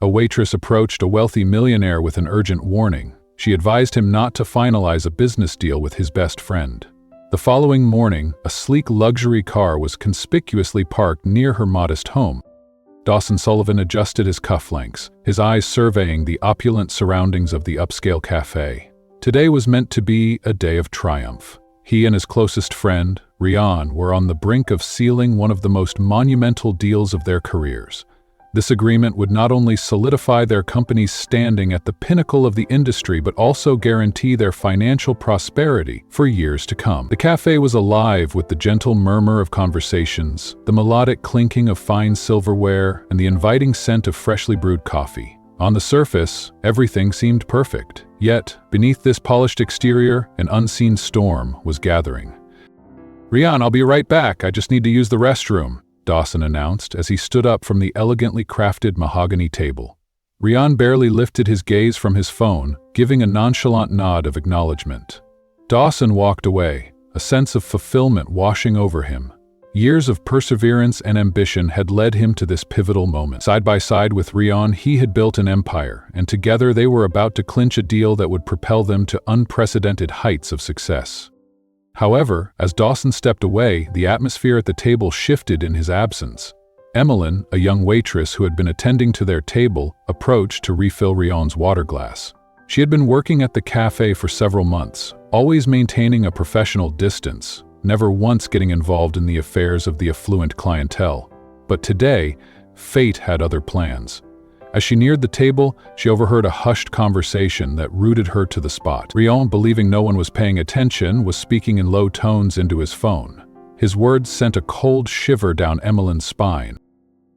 A waitress approached a wealthy millionaire with an urgent warning. She advised him not to finalize a business deal with his best friend. The following morning, a sleek luxury car was conspicuously parked near her modest home. Dawson Sullivan adjusted his cufflinks, his eyes surveying the opulent surroundings of the upscale cafe. Today was meant to be a day of triumph. He and his closest friend, Rian, were on the brink of sealing one of the most monumental deals of their careers. This agreement would not only solidify their company's standing at the pinnacle of the industry but also guarantee their financial prosperity for years to come. The cafe was alive with the gentle murmur of conversations, the melodic clinking of fine silverware, and the inviting scent of freshly brewed coffee. On the surface, everything seemed perfect. Yet, beneath this polished exterior, an unseen storm was gathering. "Rian, I'll be right back. I just need to use the restroom," Dawson announced as he stood up from the elegantly crafted mahogany table. Rian barely lifted his gaze from his phone, giving a nonchalant nod of acknowledgement. Dawson walked away, a sense of fulfillment washing over him. Years of perseverance and ambition had led him to this pivotal moment. Side by side with Rian, he had built an empire, and together they were about to clinch a deal that would propel them to unprecedented heights of success. However, as Dawson stepped away, the atmosphere at the table shifted in his absence. Emmeline, a young waitress who had been attending to their table, approached to refill Rian's water glass. She had been working at the cafe for several months, always maintaining a professional distance, never once getting involved in the affairs of the affluent clientele. But today, fate had other plans. As she neared the table, she overheard a hushed conversation that rooted her to the spot. Rian, believing no one was paying attention, was speaking in low tones into his phone. His words sent a cold shiver down Emmeline's spine.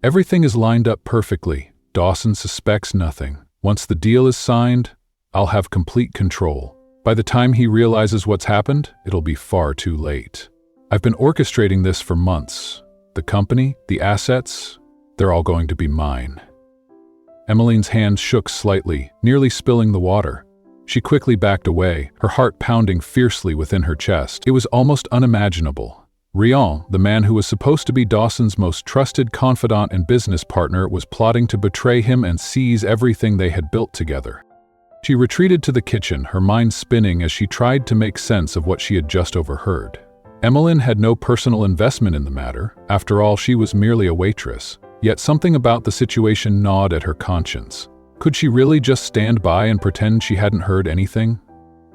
"Everything is lined up perfectly. Dawson suspects nothing. Once the deal is signed, I'll have complete control. By the time he realizes what's happened, it'll be far too late. I've been orchestrating this for months. The company, the assets, they're all going to be mine." Emmeline's hands shook slightly, nearly spilling the water. She quickly backed away, her heart pounding fiercely within her chest. It was almost unimaginable. Rian, the man who was supposed to be Dawson's most trusted confidant and business partner, was plotting to betray him and seize everything they had built together. She retreated to the kitchen, her mind spinning as she tried to make sense of what she had just overheard. Emmeline had no personal investment in the matter. After all, she was merely a waitress. Yet something about the situation gnawed at her conscience. Could she really just stand by and pretend she hadn't heard anything?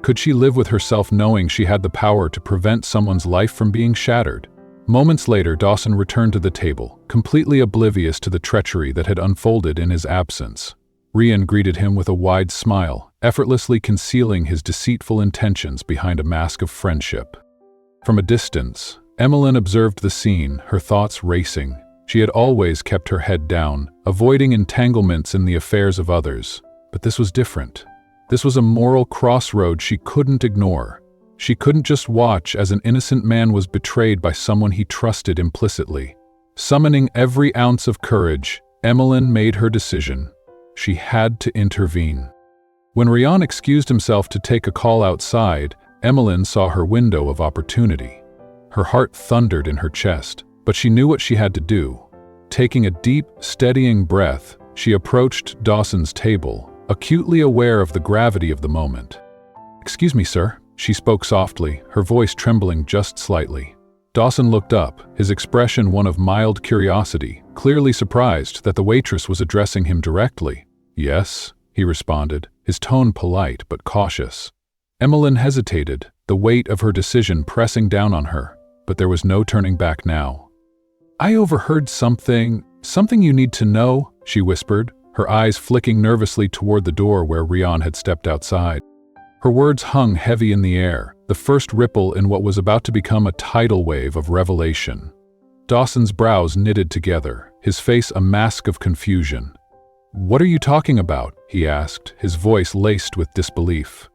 Could she live with herself knowing she had the power to prevent someone's life from being shattered? Moments later, Dawson returned to the table, completely oblivious to the treachery that had unfolded in his absence. Rian greeted him with a wide smile, effortlessly concealing his deceitful intentions behind a mask of friendship. From a distance, Emmeline observed the scene, her thoughts racing. She had always kept her head down, avoiding entanglements in the affairs of others. But this was different. This was a moral crossroad she couldn't ignore. She couldn't just watch as an innocent man was betrayed by someone he trusted implicitly. Summoning every ounce of courage, Emmeline made her decision. She had to intervene. When Rian excused himself to take a call outside, Emmeline saw her window of opportunity. Her heart thundered in her chest. But she knew what she had to do. Taking a deep, steadying breath, she approached Dawson's table, acutely aware of the gravity of the moment. "Excuse me, sir," she spoke softly, her voice trembling just slightly. Dawson looked up, his expression one of mild curiosity, clearly surprised that the waitress was addressing him directly. "Yes," he responded, his tone polite but cautious. Emmeline hesitated, the weight of her decision pressing down on her, but there was no turning back now. "I overheard something you need to know," she whispered, her eyes flicking nervously toward the door where Rian had stepped outside. Her words hung heavy in the air, the first ripple in what was about to become a tidal wave of revelation. Dawson's brows knitted together, his face a mask of confusion. "What are you talking about?" he asked, his voice laced with disbelief.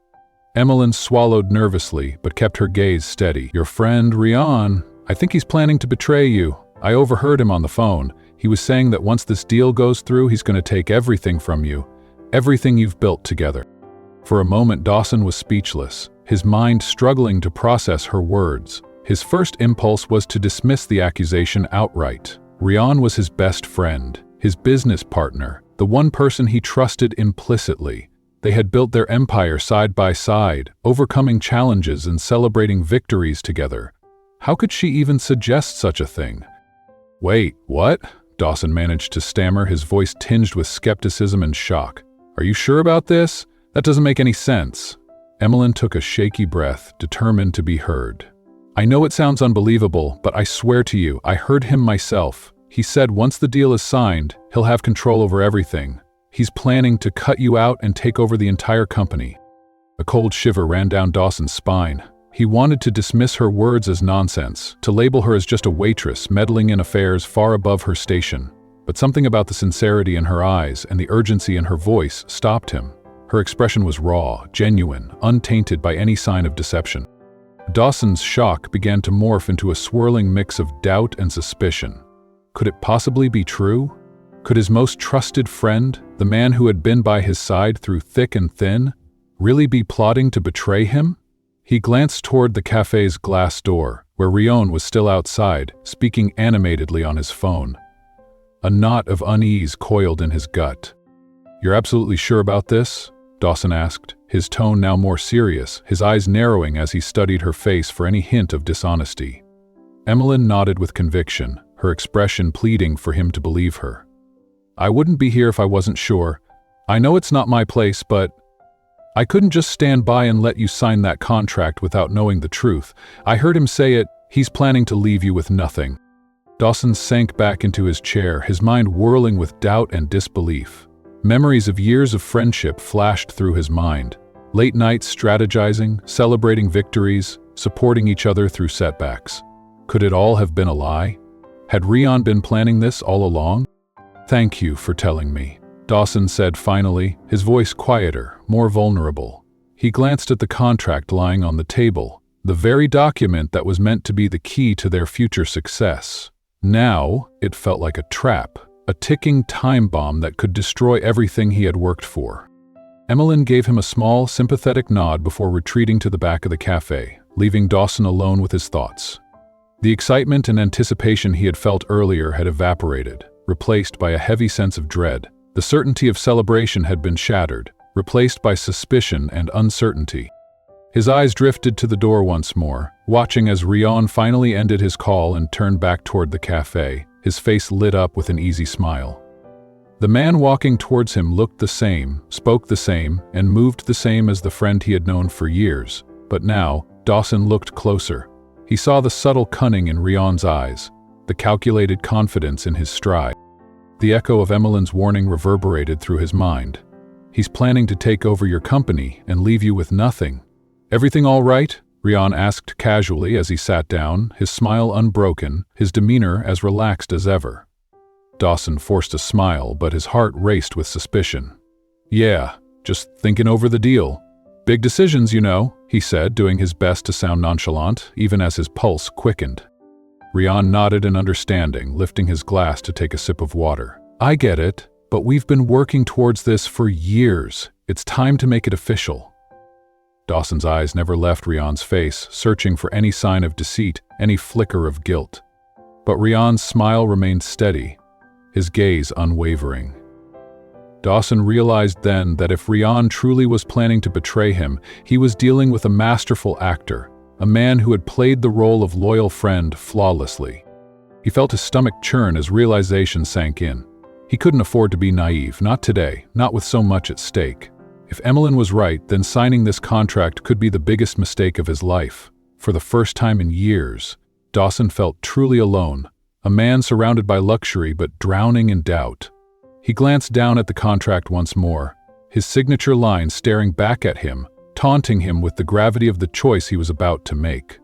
Emmeline swallowed nervously but kept her gaze steady. "Your friend Rian, I think he's planning to betray you. I overheard him on the phone. He was saying that once this deal goes through, he's going to take everything from you, everything you've built together." For a moment, Dawson was speechless, his mind struggling to process her words. His first impulse was to dismiss the accusation outright. Rian was his best friend, his business partner, the the one person he trusted implicitly. They had built their empire side by side, overcoming challenges and celebrating victories together. How could she even suggest such a thing? "Wait, what?" Dawson managed to stammer, his voice tinged with skepticism and shock. "Are you sure about this? That doesn't make any sense." Emmeline took a shaky breath, determined to be heard. "I know it sounds unbelievable, but I swear to you, I heard him myself. He said once the deal is signed, he'll have control over everything. He's planning to cut you out and take over the entire company." A cold shiver ran down Dawson's spine. He wanted to dismiss her words as nonsense, to label her as just a waitress meddling in affairs far above her station. But something about the sincerity in her eyes and the urgency in her voice stopped him. Her expression was raw, genuine, untainted by any sign of deception. Dawson's shock began to morph into a swirling mix of doubt and suspicion. Could it possibly be true? Could his most trusted friend, the man who had been by his side through thick and thin, really be plotting to betray him? He glanced toward the cafe's glass door, where Rion was still outside, speaking animatedly on his phone. A knot of unease coiled in his gut. "You're absolutely sure about this?" Dawson asked, his tone now more serious, his eyes narrowing as he studied her face for any hint of dishonesty. Emmeline nodded with conviction, her expression pleading for him to believe her. "I wouldn't be here if I wasn't sure. I know it's not my place, but I couldn't just stand by and let you sign that contract without knowing the truth. I heard him say it. He's planning to leave you with nothing." Dawson sank back into his chair, his mind whirling with doubt and disbelief. Memories of years of friendship flashed through his mind. Late nights strategizing, celebrating victories, supporting each other through setbacks. Could it all have been a lie? Had Rion been planning this all along? "Thank you for telling me," Dawson said finally, his voice quieter, more vulnerable. He glanced at the contract lying on the table, the very document that was meant to be the key to their future success. Now, it felt like a trap, a ticking time bomb that could destroy everything he had worked for. Emmeline gave him a small, sympathetic nod before retreating to the back of the cafe, leaving Dawson alone with his thoughts. The excitement and anticipation he had felt earlier had evaporated, replaced by a heavy sense of dread. The certainty of celebration had been shattered, replaced by suspicion and uncertainty. His eyes drifted to the door once more, watching as Rion finally ended his call and turned back toward the cafe, his face lit up with an easy smile. The man walking towards him looked the same, spoke the same, and moved the same as the friend he had known for years. But now, Dawson looked closer. He saw the subtle cunning in Rion's eyes, the calculated confidence in his stride. The echo of Emmeline's warning reverberated through his mind. "He's planning to take over your company and leave you with nothing." "Everything all right?" Rion asked casually as he sat down, his smile unbroken, his demeanor as relaxed as ever. Dawson forced a smile, but his heart raced with suspicion. "Yeah, just thinking over the deal. Big decisions, you know," he said, doing his best to sound nonchalant, even as his pulse quickened. Rion nodded in understanding, lifting his glass to take a sip of water. "I get it, but we've been working towards this for years. It's time to make it official." Dawson's eyes never left Rion's face, searching for any sign of deceit, any flicker of guilt. But Rion's smile remained steady, his gaze unwavering. Dawson realized then that if Rion truly was planning to betray him, he was dealing with a masterful actor, a man who had played the role of loyal friend flawlessly. He felt his stomach churn as realization sank in. He couldn't afford to be naive, not today, not with so much at stake. If Emmeline was right, then signing this contract could be the biggest mistake of his life. For the first time in years, Dawson felt truly alone, a man surrounded by luxury but drowning in doubt. He glanced down at the contract once more, his signature line staring back at him, taunting him with the gravity of the choice he was about to make.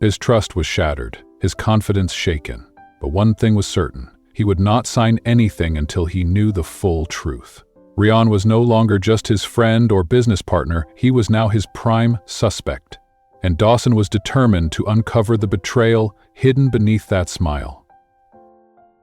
His trust was shattered, his confidence shaken. But one thing was certain, he would not sign anything until he knew the full truth. Rion was no longer just his friend or business partner, he was now his prime suspect. And Dawson was determined to uncover the betrayal hidden beneath that smile.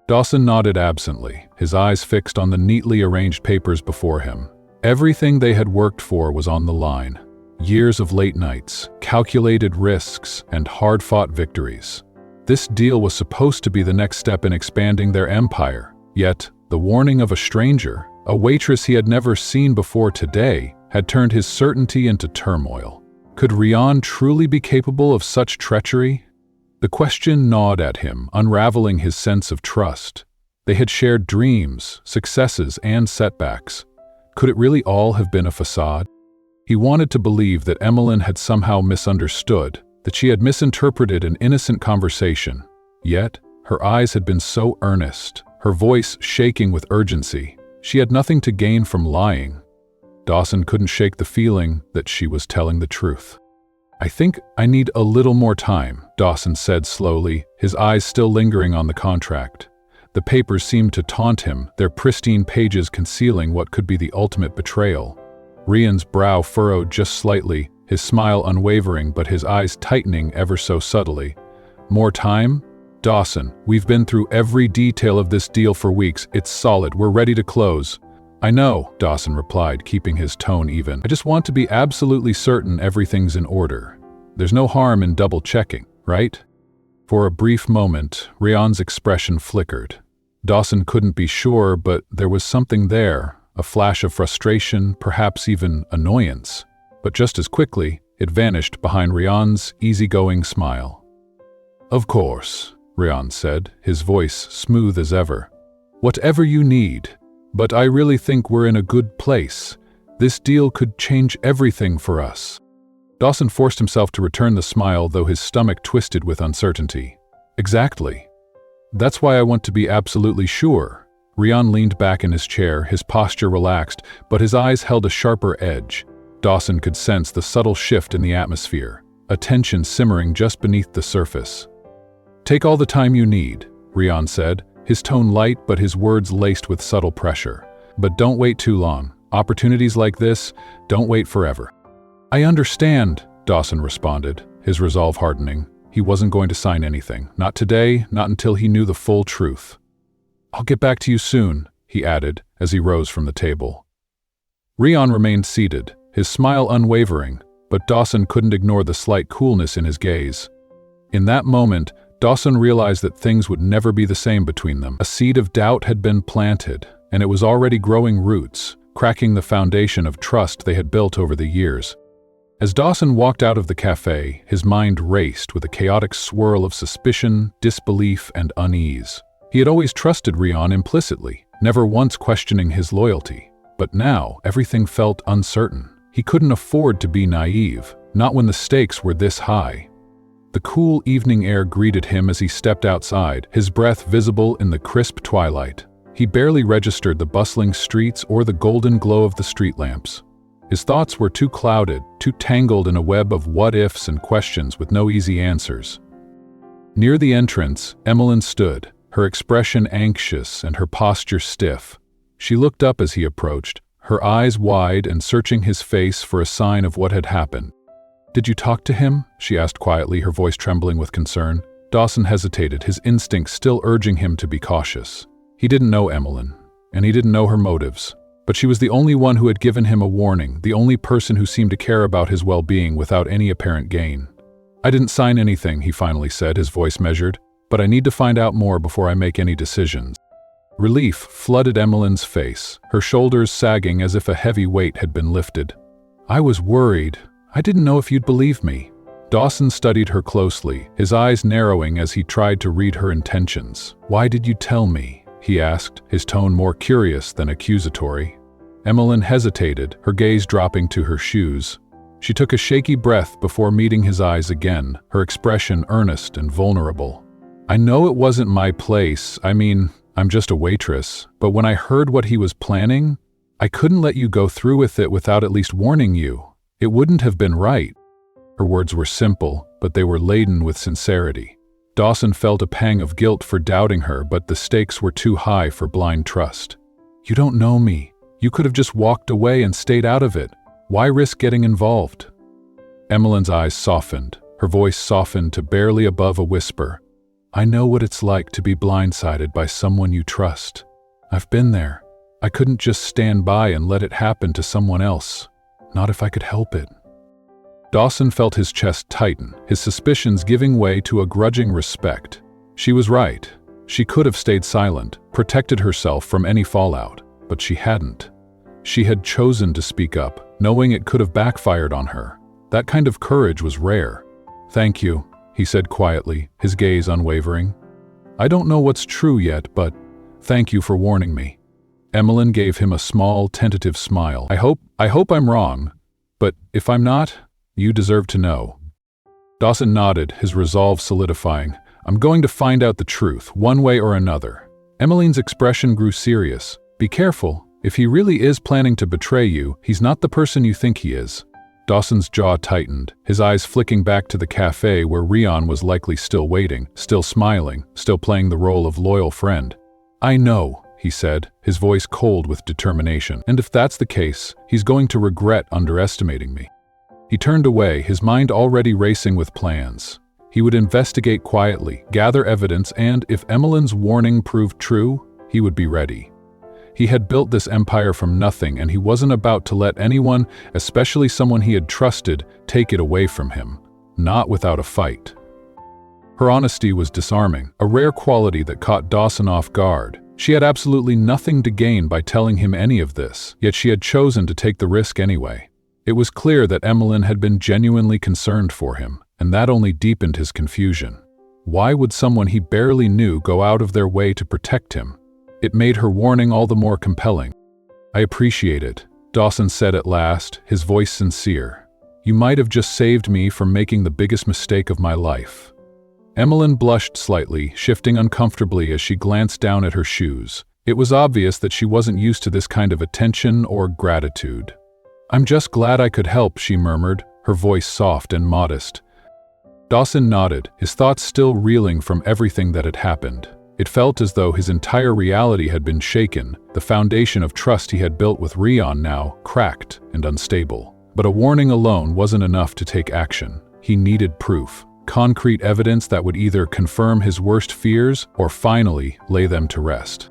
Dawson nodded absently, his eyes fixed on the neatly arranged papers before him. Everything they had worked for was on the line. Years of late nights, calculated risks, and hard-fought victories. This deal was supposed to be the next step in expanding their empire, yet the The warning of a stranger, a waitress he had never seen before today, had turned his certainty into turmoil. Could Rian truly be capable of such treachery? The question gnawed at him, unraveling his sense of trust. They had shared dreams, successes, and setbacks. Could it really all have been a facade? He wanted to believe that Emmeline had somehow misunderstood, that she had misinterpreted an innocent conversation. Yet, her eyes had been so earnest, her voice shaking with urgency. She had nothing to gain from lying. Dawson couldn't shake the feeling that she was telling the truth. "I think I need a little more time," Dawson said slowly, his eyes still lingering on the contract. The papers seemed to taunt him, their pristine pages concealing what could be the ultimate betrayal. Rian's brow furrowed just slightly, his smile unwavering but his eyes tightening ever so subtly. "More time? Dawson, we've been through every detail of this deal for weeks. It's solid. We're ready to close." "I know," Dawson replied, keeping his tone even. "I just want to be absolutely certain everything's in order. There's no harm in double-checking, right?" For a brief moment, Rian's expression flickered. Dawson couldn't be sure, but there was something there, a flash of frustration, perhaps even annoyance. But just as quickly, it vanished behind Rian's easygoing smile. "Of course," Rian said, his voice smooth as ever. "Whatever you need. But I really think we're in a good place. This deal could change everything for us." Dawson forced himself to return the smile, though his stomach twisted with uncertainty. "Exactly. That's why I want to be absolutely sure." Rian leaned back in his chair, his posture relaxed, but his eyes held a sharper edge. Dawson could sense the subtle shift in the atmosphere, a tension simmering just beneath the surface. "Take all the time you need," Rian said, his tone light but his words laced with subtle pressure. "But don't wait too long. Opportunities like this don't wait forever." "I understand," Dawson responded, his resolve hardening. He wasn't going to sign anything. Not today, not until he knew the full truth. "I'll get back to you soon," he added, as he rose from the table. Rian remained seated, his smile unwavering, but Dawson couldn't ignore the slight coolness in his gaze. In that moment, Dawson realized that things would never be the same between them. A seed of doubt had been planted, and it was already growing roots, cracking the foundation of trust they had built over the years. As Dawson walked out of the cafe, his mind raced with a chaotic swirl of suspicion, disbelief, and unease. He had always trusted Rian implicitly, never once questioning his loyalty. But now, everything felt uncertain. He couldn't afford to be naive, not when the stakes were this high. The cool evening air greeted him as he stepped outside, his breath visible in the crisp twilight. He barely registered the bustling streets or the golden glow of the street lamps. His thoughts were too clouded, too tangled in a web of what-ifs and questions with no easy answers. Near the entrance, Emmeline stood, her expression anxious and her posture stiff. She looked up as he approached, her eyes wide and searching his face for a sign of what had happened. "Did you talk to him?" she asked quietly, her voice trembling with concern. Dawson hesitated, his instincts still urging him to be cautious. He didn't know Emmeline, and he didn't know her motives. But she was the only one who had given him a warning, the only person who seemed to care about his well-being without any apparent gain. "I didn't sign anything," he finally said, his voice measured, "but I need to find out more before I make any decisions." Relief flooded Emmeline's face, her shoulders sagging as if a heavy weight had been lifted. "I was worried. I didn't know if you'd believe me." Dawson studied her closely, his eyes narrowing as he tried to read her intentions. "Why did you tell me?" he asked, his tone more curious than accusatory. Emmeline hesitated, her gaze dropping to her shoes. She took a shaky breath before meeting his eyes again, her expression earnest and vulnerable. "I know it wasn't my place. I mean, I'm just a waitress. But when I heard what he was planning, I couldn't let you go through with it without at least warning you. It wouldn't have been right." Her words were simple, but they were laden with sincerity. Dawson felt a pang of guilt for doubting her, but the stakes were too high for blind trust. "You don't know me. You could have just walked away and stayed out of it. Why risk getting involved?" Emmeline's eyes softened, her voice softened to barely above a whisper. "I know what it's like to be blindsided by someone you trust. I've been there. I couldn't just stand by and let it happen to someone else. Not if I could help it." Dawson felt his chest tighten, his suspicions giving way to a grudging respect. She was right. She could have stayed silent, protected herself from any fallout, but she hadn't. She had chosen to speak up, knowing it could have backfired on her. That kind of courage was rare. "Thank you," he said quietly, his gaze unwavering. "I don't know what's true yet, but thank you for warning me." Emmeline gave him a small, tentative smile. I hope I'm wrong, but if I'm not, you deserve to know." Dawson nodded, his resolve solidifying. "I'm going to find out the truth, one way or another." Emmeline's expression grew serious. "Be careful. If he really is planning to betray you, he's not the person you think he is." Dawson's jaw tightened, his eyes flicking back to the cafe where Rion was likely still waiting, still smiling, still playing the role of loyal friend. "I know," he said, his voice cold with determination. "And if that's the case, he's going to regret underestimating me." He turned away, his mind already racing with plans. He would investigate quietly, gather evidence, and if Emmeline's warning proved true, he would be ready. He had built this empire from nothing, and he wasn't about to let anyone, especially someone he had trusted, take it away from him. Not without a fight. Her honesty was disarming, a rare quality that caught Dawson off guard. She had absolutely nothing to gain by telling him any of this, yet she had chosen to take the risk anyway. It was clear that Emmeline had been genuinely concerned for him, and that only deepened his confusion. Why would someone he barely knew go out of their way to protect him? It made her warning all the more compelling. "I appreciate it," Dawson said at last, his voice sincere. "You might have just saved me from making the biggest mistake of my life." Emmeline blushed slightly, shifting uncomfortably as she glanced down at her shoes. It was obvious that she wasn't used to this kind of attention or gratitude. "I'm just glad I could help," she murmured, her voice soft and modest. Dawson nodded, his thoughts still reeling from everything that had happened. It felt as though his entire reality had been shaken, the foundation of trust he had built with Rion now cracked and unstable. But a warning alone wasn't enough to take action. He needed proof, concrete evidence that would either confirm his worst fears or finally lay them to rest.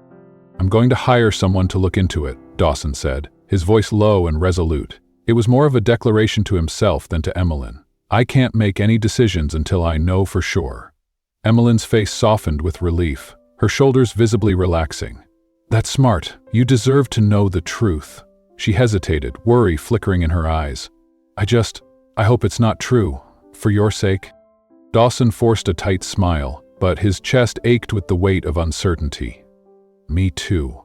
"I'm going to hire someone to look into it," Dawson said, his voice low and resolute. It was more of a declaration to himself than to Emmeline. "I can't make any decisions until I know for sure." Emmeline's face softened with relief, her shoulders visibly relaxing. "That's smart. You deserve to know the truth." She hesitated, worry flickering in her eyes. I hope it's not true. For your sake." Dawson forced a tight smile, but his chest ached with the weight of uncertainty. "Me too."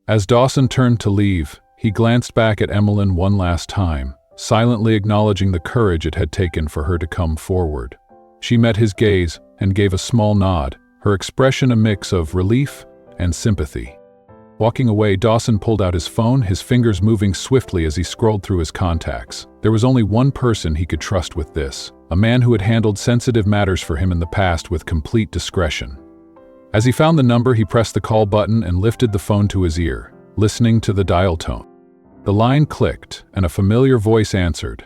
As Dawson turned to leave, he glanced back at Emmeline one last time, silently acknowledging the courage it had taken for her to come forward. She met his gaze and gave a small nod, her expression a mix of relief and sympathy. Walking away, Dawson pulled out his phone, his fingers moving swiftly as he scrolled through his contacts. There was only one person he could trust with this, a man who had handled sensitive matters for him in the past with complete discretion. As he found the number, he pressed the call button and lifted the phone to his ear, listening to the dial tone. The line clicked, and a familiar voice answered.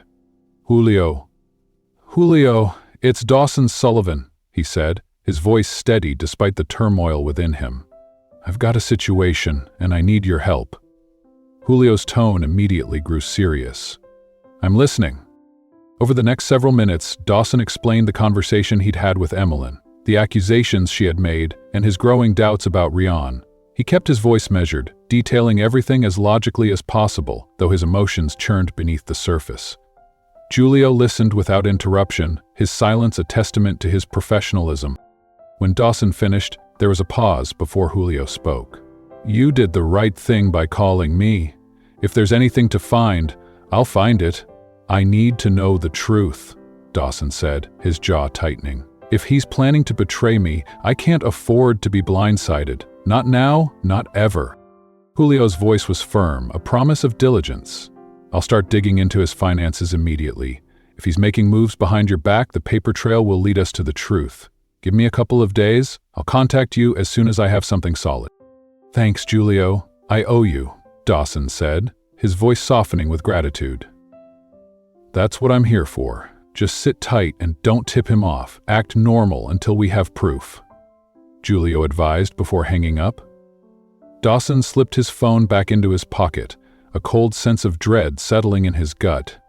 Julio, it's Dawson Sullivan," he said, his voice steady despite the turmoil within him. "I've got a situation, and I need your help." Julio's tone immediately grew serious. "I'm listening." Over the next several minutes, Dawson explained the conversation he'd had with Emmeline, the accusations she had made, and his growing doubts about Rion. He kept his voice measured, detailing everything as logically as possible, though his emotions churned beneath the surface. Julio listened without interruption, his silence a testament to his professionalism. When Dawson finished, there was a pause before Julio spoke. "You did the right thing by calling me. If there's anything to find, I'll find it. I need to know the truth," Dawson said, his jaw tightening. "If he's planning to betray me, I can't afford to be blindsided. Not now, not ever." Julio's voice was firm, a promise of diligence. "I'll start digging into his finances immediately. If he's making moves behind your back, the paper trail will lead us to the truth. Give me a couple of days. I'll contact you as soon as I have something solid." "Thanks, Julio. I owe you," Dawson said, his voice softening with gratitude. "That's what I'm here for. Just sit tight and don't tip him off. Act normal until we have proof," Julio advised before hanging up. Dawson slipped his phone back into his pocket, a cold sense of dread settling in his gut.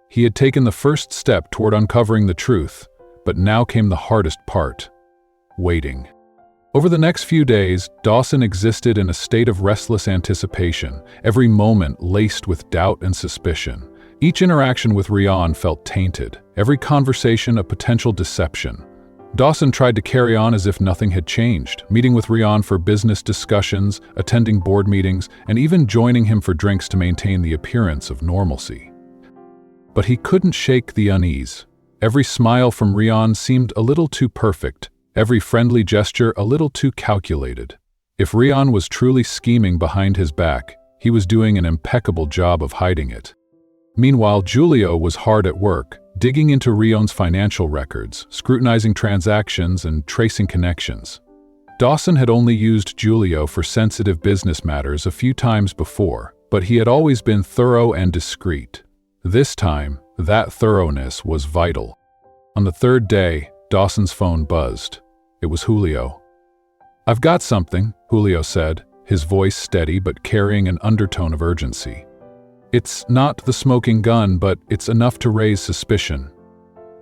He had taken the first step toward uncovering the truth, but now came the hardest part: waiting. Over the next few days, Dawson existed in a state of restless anticipation, every moment laced with doubt and suspicion. Each interaction with Rian felt tainted, every conversation a potential deception. Dawson tried to carry on as if nothing had changed, meeting with Rian for business discussions, attending board meetings, and even joining him for drinks to maintain the appearance of normalcy. But he couldn't shake the unease. Every smile from Rian seemed a little too perfect, every friendly gesture a little too calculated. If Rian was truly scheming behind his back, he was doing an impeccable job of hiding it. Meanwhile, Julio was hard at work, digging into Rian's financial records, scrutinizing transactions and tracing connections. Dawson had only used Julio for sensitive business matters a few times before, but he had always been thorough and discreet. This time, that thoroughness was vital. On the third day, Dawson's phone buzzed. It was Julio. "I've got something," Julio said, his voice steady but carrying an undertone of urgency. "It's not the smoking gun, but it's enough to raise suspicion."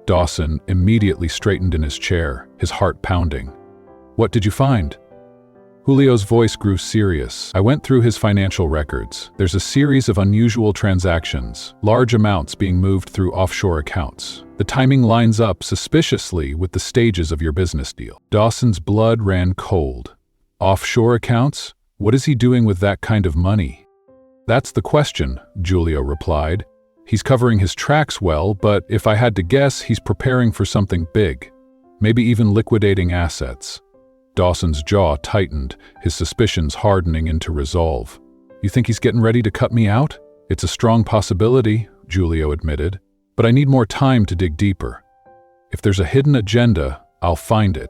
Dawson immediately straightened in his chair, his heart pounding. "What did you find?" Julio's voice grew serious. "I went through his financial records. There's a series of unusual transactions, large amounts being moved through offshore accounts. The timing lines up suspiciously with the stages of your business deal." Dawson's blood ran cold. Offshore accounts? What is he doing with that kind of money? "That's the question," Julio replied. "He's covering his tracks well, but if I had to guess, he's preparing for something big. Maybe even liquidating assets." Dawson's jaw tightened, his suspicions hardening into resolve. "You think he's getting ready to cut me out?" "It's a strong possibility," Julio admitted, "but I need more time to dig deeper. If there's a hidden agenda, I'll find it."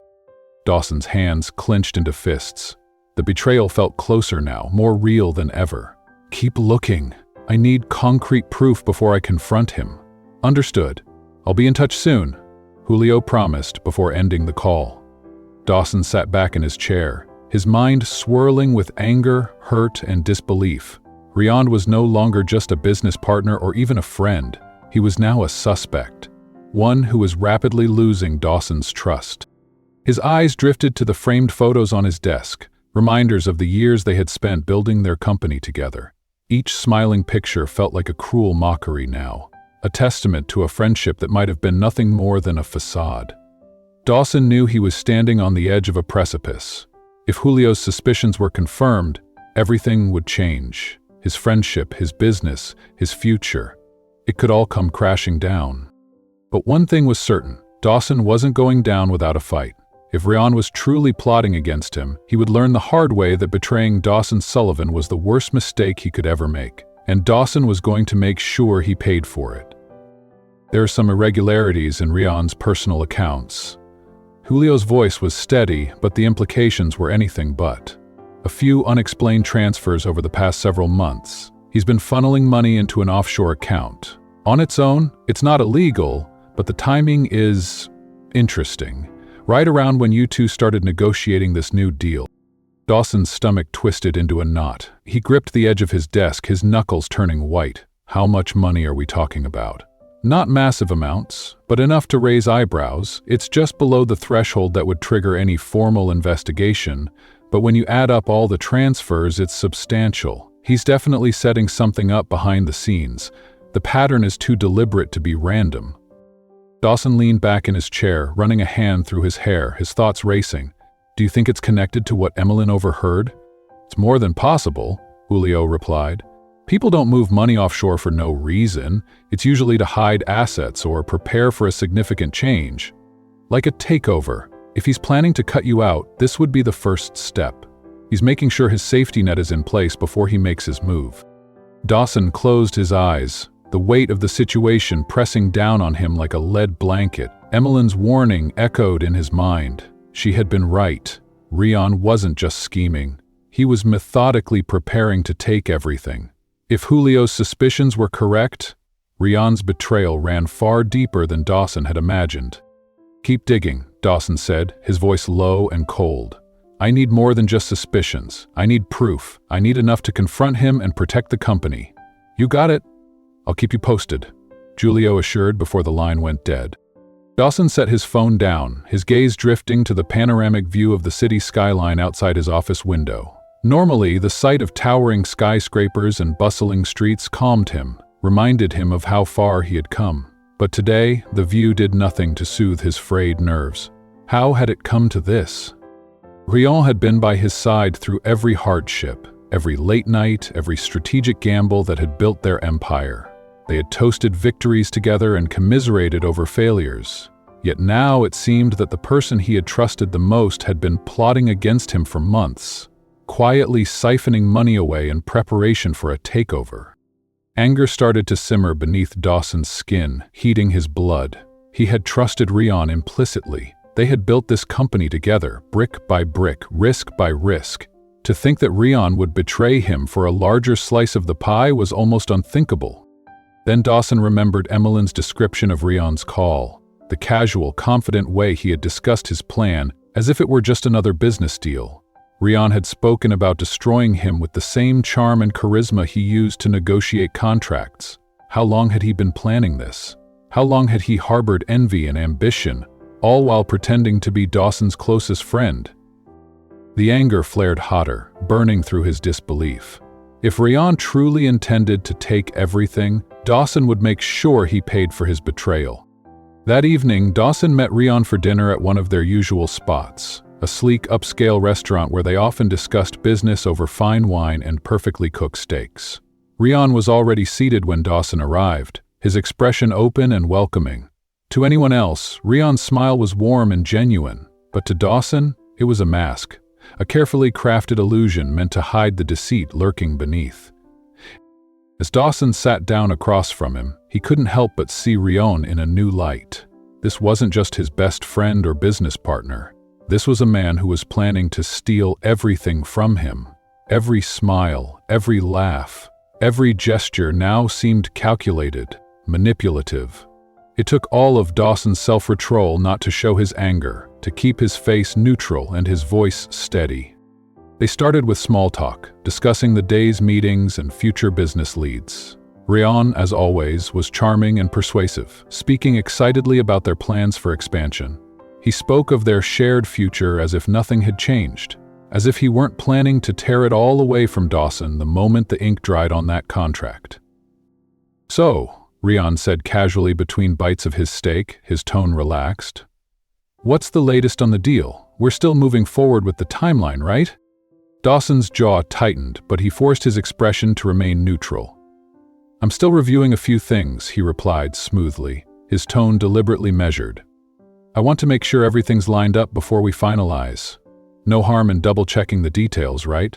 Dawson's hands clenched into fists. The betrayal felt closer now, more real than ever. "Keep looking. I need concrete proof before I confront him." "Understood. I'll be in touch soon," Julio promised before ending the call. Dawson sat back in his chair, his mind swirling with anger, hurt, and disbelief. Rian was no longer just a business partner or even a friend. He was now a suspect, one who was rapidly losing Dawson's trust. His eyes drifted to the framed photos on his desk, reminders of the years they had spent building their company together. Each smiling picture felt like a cruel mockery now, a testament to a friendship that might have been nothing more than a facade. Dawson knew he was standing on the edge of a precipice. If Julio's suspicions were confirmed, everything would change. His friendship, his business, his future. It could all come crashing down. But one thing was certain, Dawson wasn't going down without a fight. If Rian was truly plotting against him, he would learn the hard way that betraying Dawson Sullivan was the worst mistake he could ever make, and Dawson was going to make sure he paid for it. There are some irregularities in Rian's personal accounts. Julio's voice was steady, but the implications were anything but. A few unexplained transfers over the past several months. He's been funneling money into an offshore account. On its own, it's not illegal, but the timing is interesting. Right around when you two started negotiating this new deal. Dawson's stomach twisted into a knot. He gripped the edge of his desk, his knuckles turning white. How much money are we talking about? Not massive amounts, but enough to raise eyebrows. It's just below the threshold that would trigger any formal investigation, but when you add up all the transfers, it's substantial. He's definitely setting something up behind the scenes. The pattern is too deliberate to be random. Dawson leaned back in his chair, running a hand through his hair, his thoughts racing. "Do you think it's connected to what Emmeline overheard?" "It's more than possible," Julio replied. "People don't move money offshore for no reason. It's usually to hide assets or prepare for a significant change. Like a takeover. If he's planning to cut you out, this would be the first step. He's making sure his safety net is in place before he makes his move." Dawson closed his eyes, the weight of the situation pressing down on him like a lead blanket. Emmeline's warning echoed in his mind. She had been right. Rian wasn't just scheming. He was methodically preparing to take everything. If Julio's suspicions were correct, Rian's betrayal ran far deeper than Dawson had imagined. "Keep digging," Dawson said, his voice low and cold. "I need more than just suspicions. I need proof. I need enough to confront him and protect the company." "You got it. I'll keep you posted," Julio assured before the line went dead. Dawson set his phone down, his gaze drifting to the panoramic view of the city skyline outside his office window. Normally, the sight of towering skyscrapers and bustling streets calmed him, reminded him of how far he had come. But today, the view did nothing to soothe his frayed nerves. How had it come to this? Rion had been by his side through every hardship, every late night, every strategic gamble that had built their empire. They had toasted victories together and commiserated over failures. Yet now it seemed that the person he had trusted the most had been plotting against him for months, quietly siphoning money away in preparation for a takeover. Anger started to simmer beneath Dawson's skin, heating his blood. He had trusted Rion implicitly. They had built this company together, brick by brick, risk by risk. To think that Rion would betray him for a larger slice of the pie was almost unthinkable. Then Dawson remembered Emmeline's description of Rion's call, the casual, confident way he had discussed his plan, as if it were just another business deal. Rion had spoken about destroying him with the same charm and charisma he used to negotiate contracts. How long had he been planning this? How long had he harbored envy and ambition, all while pretending to be Dawson's closest friend? The anger flared hotter, burning through his disbelief. If Rion truly intended to take everything, Dawson would make sure he paid for his betrayal. That evening, Dawson met Rion for dinner at one of their usual spots, a sleek upscale restaurant where they often discussed business over fine wine and perfectly cooked steaks. Rion was already seated when Dawson arrived, his expression open and welcoming. To anyone else, Rion's smile was warm and genuine, but to Dawson, it was a mask. A carefully crafted illusion meant to hide the deceit lurking beneath. As Dawson sat down across from him, he couldn't help but see Rion in a new light. This wasn't just his best friend or business partner. This was a man who was planning to steal everything from him. Every smile, every laugh, every gesture now seemed calculated, manipulative. It took all of Dawson's self-control not to show his anger, to keep his face neutral and his voice steady. They started with small talk, discussing the day's meetings and future business leads. Rion, as always, was charming and persuasive, speaking excitedly about their plans for expansion. He spoke of their shared future as if nothing had changed, as if he weren't planning to tear it all away from Dawson the moment the ink dried on that contract. "So," Rion said casually between bites of his steak, his tone relaxed. "What's the latest on the deal? We're still moving forward with the timeline, right?" Dawson's jaw tightened, but he forced his expression to remain neutral. "I'm still reviewing a few things," he replied smoothly, his tone deliberately measured. "I want to make sure everything's lined up before we finalize. No harm in double-checking the details, right?"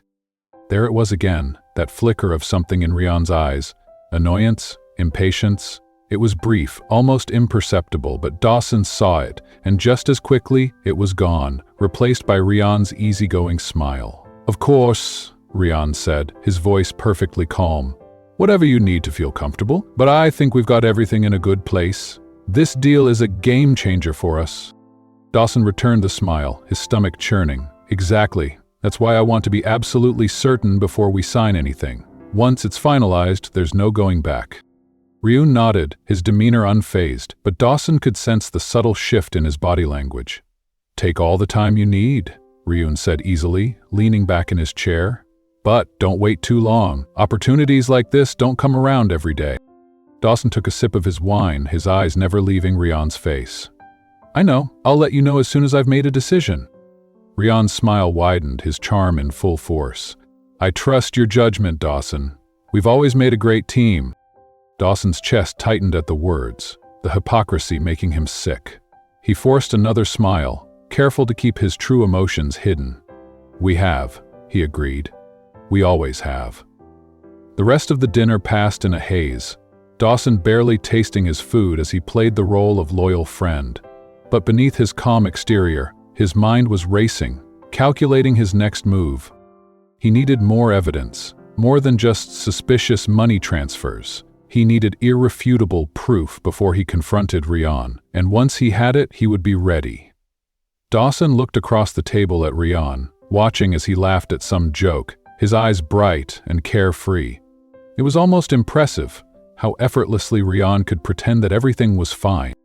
There it was again, that flicker of something in Rion's eyes. Annoyance? Impatience? It was brief, almost imperceptible, but Dawson saw it, and just as quickly, it was gone, replaced by Rion's easygoing smile. "Of course," Rion said, his voice perfectly calm. "Whatever you need to feel comfortable, but I think we've got everything in a good place. This deal is a game changer for us." Dawson returned the smile, his stomach churning. "Exactly. That's why I want to be absolutely certain before we sign anything. Once it's finalized, there's no going back." Rion nodded, his demeanor unfazed, but Dawson could sense the subtle shift in his body language. "Take all the time you need," Rion said easily, leaning back in his chair. "But don't wait too long. Opportunities like this don't come around every day." Dawson took a sip of his wine, his eyes never leaving Rion's face. "I know. I'll let you know as soon as I've made a decision." Rion's smile widened, his charm in full force. "I trust your judgment, Dawson. We've always made a great team." Dawson's chest tightened at the words, the hypocrisy making him sick. He forced another smile, careful to keep his true emotions hidden. "We have," he agreed. "We always have." The rest of the dinner passed in a haze, Dawson barely tasting his food as he played the role of loyal friend. But beneath his calm exterior, his mind was racing, calculating his next move. He needed more evidence, more than just suspicious money transfers. He needed irrefutable proof before he confronted Rion, and once he had it, he would be ready. Dawson looked across the table at Rion, watching as he laughed at some joke, his eyes bright and carefree. It was almost impressive how effortlessly Rion could pretend that everything was fine.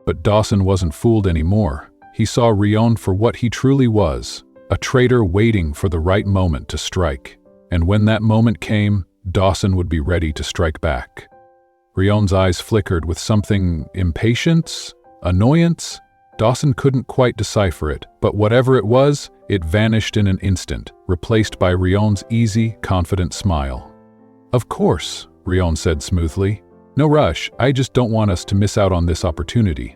But Dawson wasn't fooled anymore. He saw Rion for what he truly was, a traitor waiting for the right moment to strike. And when that moment came, Dawson would be ready to strike back. Rion's eyes flickered with something: impatience? Annoyance? Dawson couldn't quite decipher it, but whatever it was, it vanished in an instant, replaced by Rion's easy, confident smile. "Of course," Rion said smoothly. "No rush, I just don't want us to miss out on this opportunity."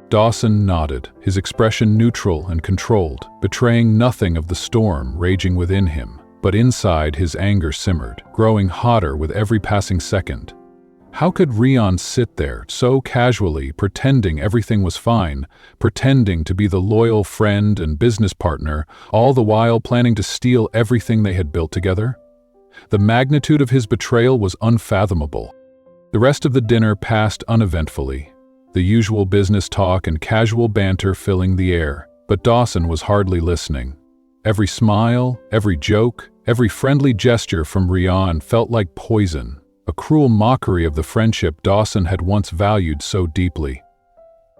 Dawson nodded, his expression neutral and controlled, betraying nothing of the storm raging within him. But inside, his anger simmered, growing hotter with every passing second. How could Rion sit there, so casually, pretending everything was fine, pretending to be the loyal friend and business partner, all the while planning to steal everything they had built together? The magnitude of his betrayal was unfathomable. The rest of the dinner passed uneventfully, the usual business talk and casual banter filling the air, but Dawson was hardly listening. Every smile, every joke, every friendly gesture from Rion felt like poison, a cruel mockery of the friendship Dawson had once valued so deeply.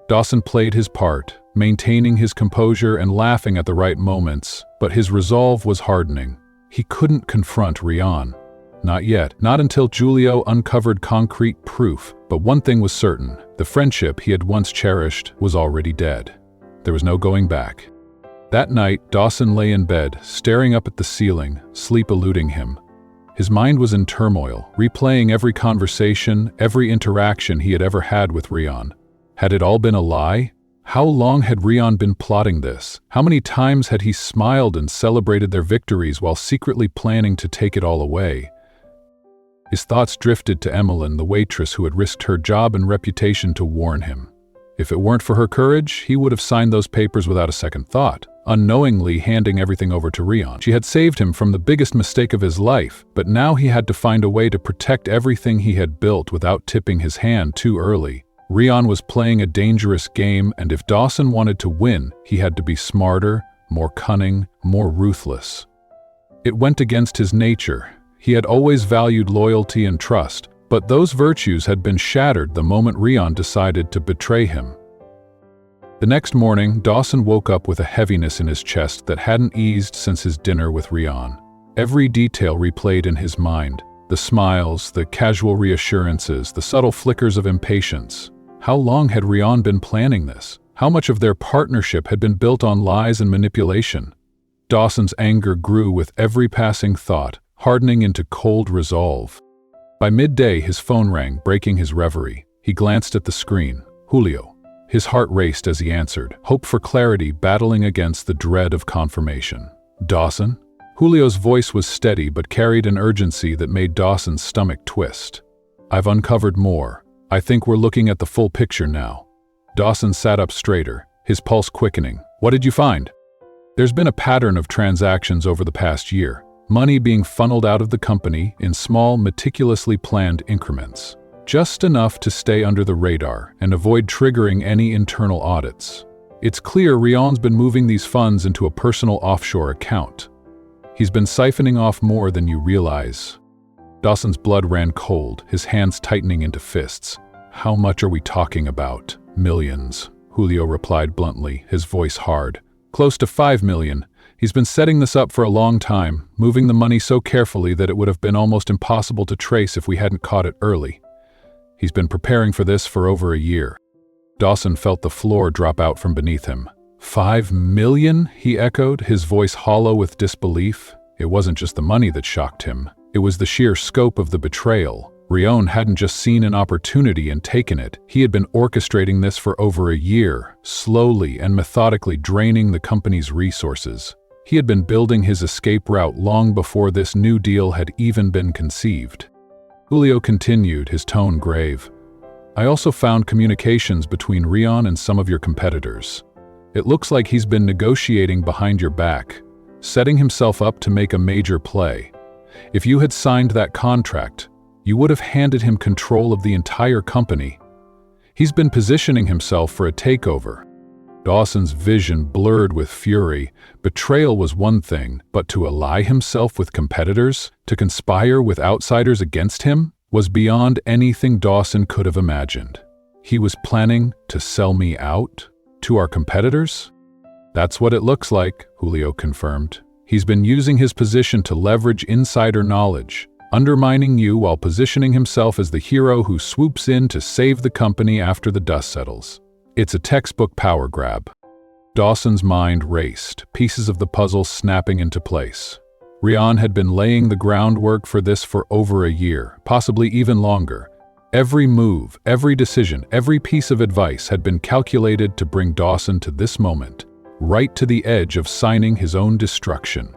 Dawson played his part, maintaining his composure and laughing at the right moments, but his resolve was hardening. He couldn't confront Rion. Not yet, not until Julio uncovered concrete proof. But one thing was certain: the friendship he had once cherished was already dead. There was no going back. That night, Dawson lay in bed, staring up at the ceiling, sleep eluding him. His mind was in turmoil, replaying every conversation, every interaction he had ever had with Rion. Had it all been a lie? How long had Rion been plotting this? How many times had he smiled and celebrated their victories while secretly planning to take it all away? His thoughts drifted to Emmeline, the waitress who had risked her job and reputation to warn him. If it weren't for her courage, he would have signed those papers without a second thought, unknowingly handing everything over to Rion. She had saved him from the biggest mistake of his life, but now he had to find a way to protect everything he had built without tipping his hand too early. Rion was playing a dangerous game, and if Dawson wanted to win, he had to be smarter, more cunning, more ruthless. It went against his nature. He had always valued loyalty and trust, but those virtues had been shattered the moment Rion decided to betray him. The next morning, Dawson woke up with a heaviness in his chest that hadn't eased since his dinner with Rion. Every detail replayed in his mind: the smiles, the casual reassurances, the subtle flickers of impatience. How long had Rion been planning this? How much of their partnership had been built on lies and manipulation? Dawson's anger grew with every passing thought, hardening into cold resolve. By midday, his phone rang, breaking his reverie. He glanced at the screen. Julio. His heart raced as he answered, hope for clarity battling against the dread of confirmation. "Dawson?" Julio's voice was steady but carried an urgency that made Dawson's stomach twist. "I've uncovered more. I think we're looking at the full picture now." Dawson sat up straighter, his pulse quickening. "What did you find?" "There's been a pattern of transactions over the past year. Money being funneled out of the company in small, meticulously planned increments. Just enough to stay under the radar and avoid triggering any internal audits. It's clear Rion's been moving these funds into a personal offshore account. He's been siphoning off more than you realize." Dawson's blood ran cold, his hands tightening into fists. "How much are we talking about?" "Millions," Julio replied bluntly, his voice hard. "Close to 5 million. He's been setting this up for a long time, moving the money so carefully that it would have been almost impossible to trace if we hadn't caught it early. He's been preparing for this for over a year." Dawson felt the floor drop out from beneath him. 5 million? He echoed, his voice hollow with disbelief. It wasn't just the money that shocked him. It was the sheer scope of the betrayal. Rion hadn't just seen an opportunity and taken it. He had been orchestrating this for over a year, slowly and methodically draining the company's resources. He had been building his escape route long before this new deal had even been conceived. Julio continued, his tone grave. "I also found communications between Rion and some of your competitors. It looks like he's been negotiating behind your back, setting himself up to make a major play. If you had signed that contract, you would have handed him control of the entire company. He's been positioning himself for a takeover." Dawson's vision blurred with fury. Betrayal was one thing, but to ally himself with competitors, to conspire with outsiders against him, was beyond anything Dawson could have imagined. He was planning to sell me out? To our competitors? That's what it looks like, Julio confirmed. He's been using his position to leverage insider knowledge, undermining you while positioning himself as the hero who swoops in to save the company after the dust settles. It's a textbook power grab. Dawson's mind raced, pieces of the puzzle snapping into place. Rian had been laying the groundwork for this for over a year, possibly even longer. Every move, every decision, every piece of advice had been calculated to bring Dawson to this moment, right to the edge of signing his own destruction.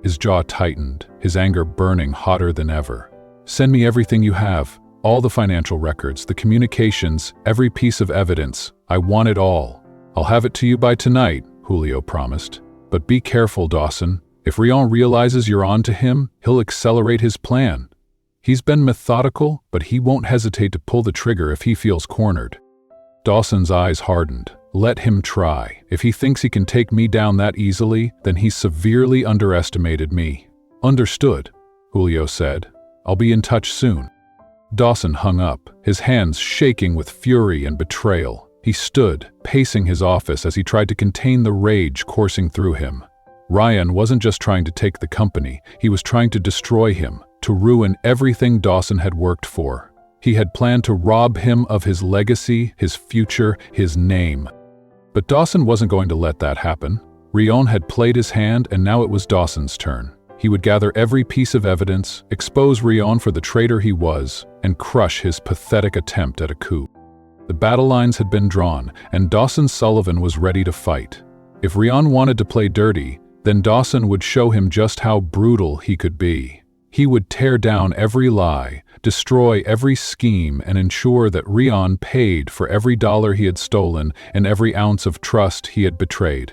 His jaw tightened, his anger burning hotter than ever. Send me everything you have, all the financial records, the communications, every piece of evidence. I want it all. I'll have it to you by tonight, Julio promised. But be careful, Dawson. If Rian realizes you're on to him, he'll accelerate his plan. He's been methodical, but he won't hesitate to pull the trigger if he feels cornered. Dawson's eyes hardened. Let him try. If he thinks he can take me down that easily, then he's severely underestimated me. Understood, Julio said. I'll be in touch soon. Dawson hung up, his hands shaking with fury and betrayal. He stood, pacing his office as he tried to contain the rage coursing through him. Ryan wasn't just trying to take the company, he was trying to destroy him, to ruin everything Dawson had worked for. He had planned to rob him of his legacy, his future, his name. But Dawson wasn't going to let that happen. Rian had played his hand, and now it was Dawson's turn. He would gather every piece of evidence, expose Rian for the traitor he was, and crush his pathetic attempt at a coup. The battle lines had been drawn, and Dawson Sullivan was ready to fight. If Rian wanted to play dirty, then Dawson would show him just how brutal he could be. He would tear down every lie, destroy every scheme, and ensure that Rian paid for every dollar he had stolen and every ounce of trust he had betrayed.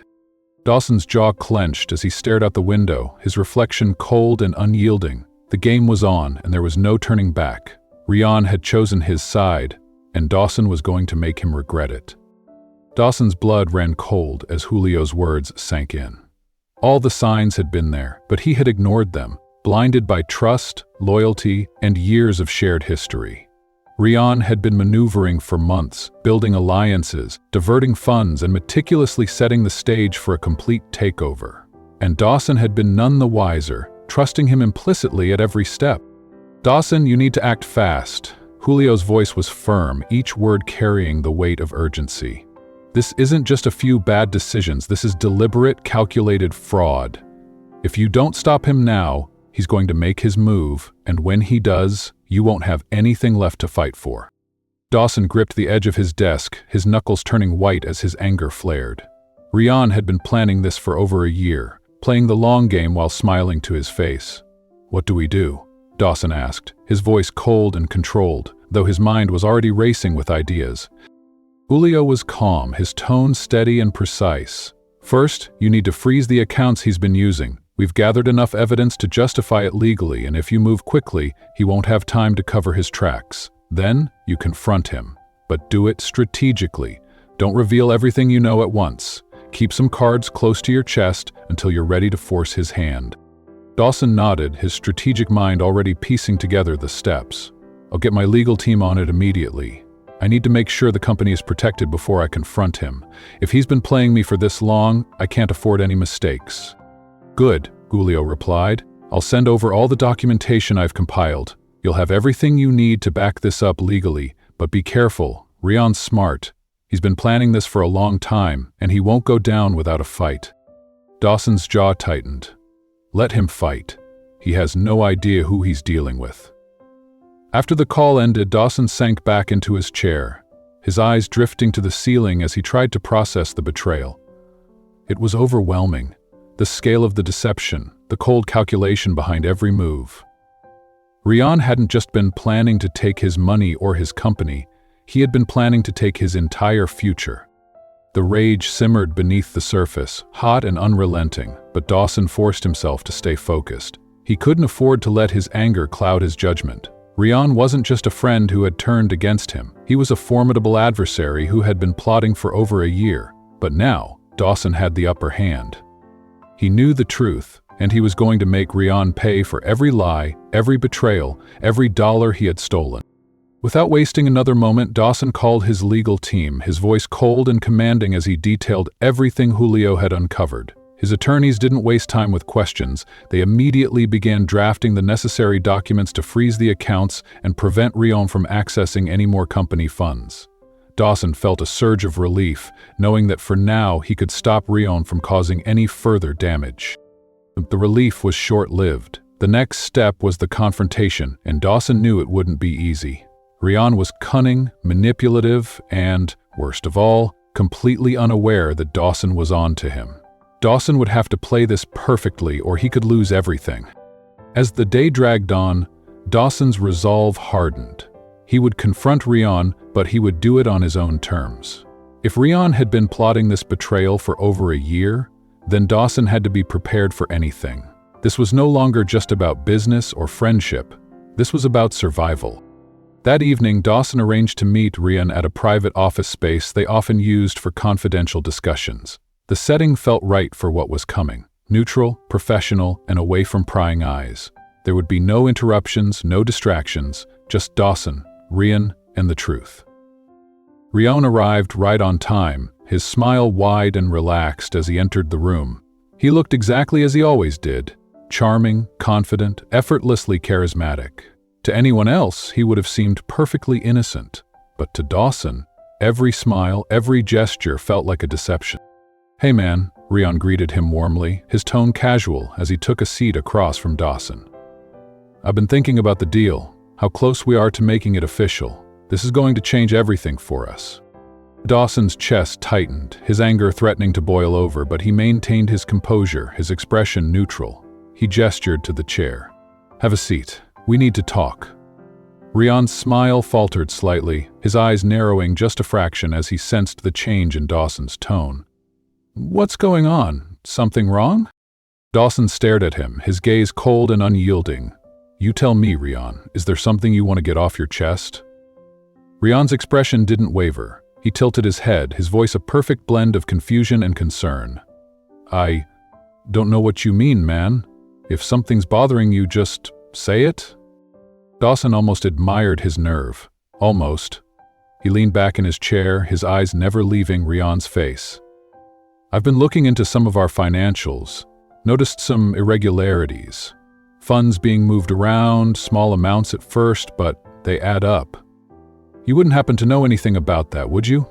Dawson's jaw clenched as he stared out the window, his reflection cold and unyielding. The game was on, and there was no turning back. Rian had chosen his side, and Dawson was going to make him regret it. Dawson's blood ran cold as Julio's words sank in. All the signs had been there, but he had ignored them, blinded by trust, loyalty, and years of shared history. Rian had been maneuvering for months, building alliances, diverting funds, and meticulously setting the stage for a complete takeover. And Dawson had been none the wiser, trusting him implicitly at every step. Dawson, you need to act fast. Julio's voice was firm, each word carrying the weight of urgency. This isn't just a few bad decisions, this is deliberate, calculated fraud. If you don't stop him now, he's going to make his move, and when he does, you won't have anything left to fight for. Dawson gripped the edge of his desk, his knuckles turning white as his anger flared. Rian had been planning this for over a year, playing the long game while smiling to his face. What do we do? Dawson asked, his voice cold and controlled, though his mind was already racing with ideas. Julio was calm, his tone steady and precise. First, you need to freeze the accounts he's been using. We've gathered enough evidence to justify it legally, and if you move quickly, he won't have time to cover his tracks. Then, you confront him. But do it strategically. Don't reveal everything you know at once. Keep some cards close to your chest until you're ready to force his hand. Dawson nodded, his strategic mind already piecing together the steps. I'll get my legal team on it immediately. I need to make sure the company is protected before I confront him. If he's been playing me for this long, I can't afford any mistakes. Good, Julio replied. I'll send over all the documentation I've compiled. You'll have everything you need to back this up legally, but be careful. Rian's smart. He's been planning this for a long time, and he won't go down without a fight. Dawson's jaw tightened. Let him fight. He has no idea who he's dealing with. After the call ended, Dawson sank back into his chair, his eyes drifting to the ceiling as he tried to process the betrayal. It was overwhelming. The scale of the deception, the cold calculation behind every move. Rian hadn't just been planning to take his money or his company, he had been planning to take his entire future. The rage simmered beneath the surface, hot and unrelenting, but Dawson forced himself to stay focused. He couldn't afford to let his anger cloud his judgment. Rian wasn't just a friend who had turned against him. He was a formidable adversary who had been plotting for over a year. But now, Dawson had the upper hand. He knew the truth, and he was going to make Rian pay for every lie, every betrayal, every dollar he had stolen. Without wasting another moment, Dawson called his legal team, his voice cold and commanding as he detailed everything Julio had uncovered. His attorneys didn't waste time with questions. They immediately began drafting the necessary documents to freeze the accounts and prevent Rion from accessing any more company funds. Dawson felt a surge of relief, knowing that for now he could stop Rion from causing any further damage. The relief was short-lived. The next step was the confrontation, and Dawson knew it wouldn't be easy. Rion was cunning, manipulative, and, worst of all, completely unaware that Dawson was on to him. Dawson would have to play this perfectly or he could lose everything. As the day dragged on, Dawson's resolve hardened. He would confront Rion, but he would do it on his own terms. If Rion had been plotting this betrayal for over a year, then Dawson had to be prepared for anything. This was no longer just about business or friendship. This was about survival. That evening, Dawson arranged to meet Rion at a private office space they often used for confidential discussions. The setting felt right for what was coming. Neutral, professional, and away from prying eyes. There would be no interruptions, no distractions, just Dawson, Rion, and the truth. Rion arrived right on time, his smile wide and relaxed as he entered the room. He looked exactly as he always did, charming, confident, effortlessly charismatic. To anyone else, he would have seemed perfectly innocent. But to Dawson, every smile, every gesture felt like a deception. "Hey man," Rion greeted him warmly, his tone casual as he took a seat across from Dawson. "I've been thinking about the deal, how close we are to making it official. This is going to change everything for us." Dawson's chest tightened, his anger threatening to boil over, but he maintained his composure, his expression neutral. He gestured to the chair. "Have a seat. We need to talk." Rion's smile faltered slightly, his eyes narrowing just a fraction as he sensed the change in Dawson's tone. "What's going on? Something wrong?" Dawson stared at him, his gaze cold and unyielding. "You tell me, Rion, is there something you want to get off your chest?" Rion's expression didn't waver. He tilted his head, his voice a perfect blend of confusion and concern. "I don't know what you mean, man. If something's bothering you, just say it." Dawson almost admired his nerve. Almost. He leaned back in his chair, his eyes never leaving Rion's face. "I've been looking into some of our financials, noticed some irregularities. Funds being moved around, small amounts at first, but they add up. You wouldn't happen to know anything about that, would you?"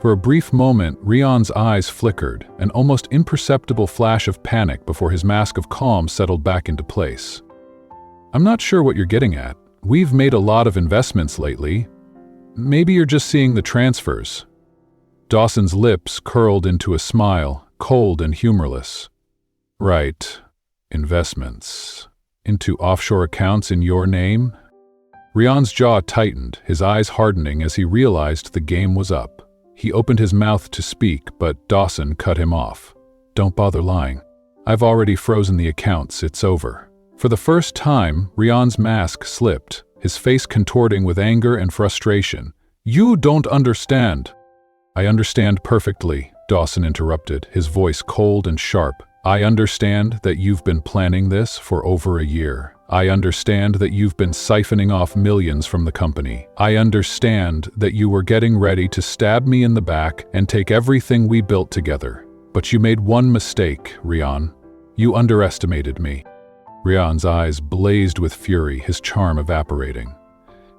For a brief moment, Rion's eyes flickered, an almost imperceptible flash of panic before his mask of calm settled back into place. "I'm not sure what you're getting at. We've made a lot of investments lately. Maybe you're just seeing the transfers." Dawson's lips curled into a smile, cold and humorless. "Right. Investments. Into offshore accounts in your name?" Rion's jaw tightened, his eyes hardening as he realized the game was up. He opened his mouth to speak, but Dawson cut him off. "Don't bother lying. I've already frozen the accounts, it's over." For the first time, Rion's mask slipped, his face contorting with anger and frustration. "You don't understand." "I understand perfectly," Dawson interrupted, his voice cold and sharp. "I understand that you've been planning this for over a year. I understand that you've been siphoning off millions from the company. I understand that you were getting ready to stab me in the back and take everything we built together. But you made one mistake, Rion. You underestimated me." Rion's eyes blazed with fury, his charm evaporating.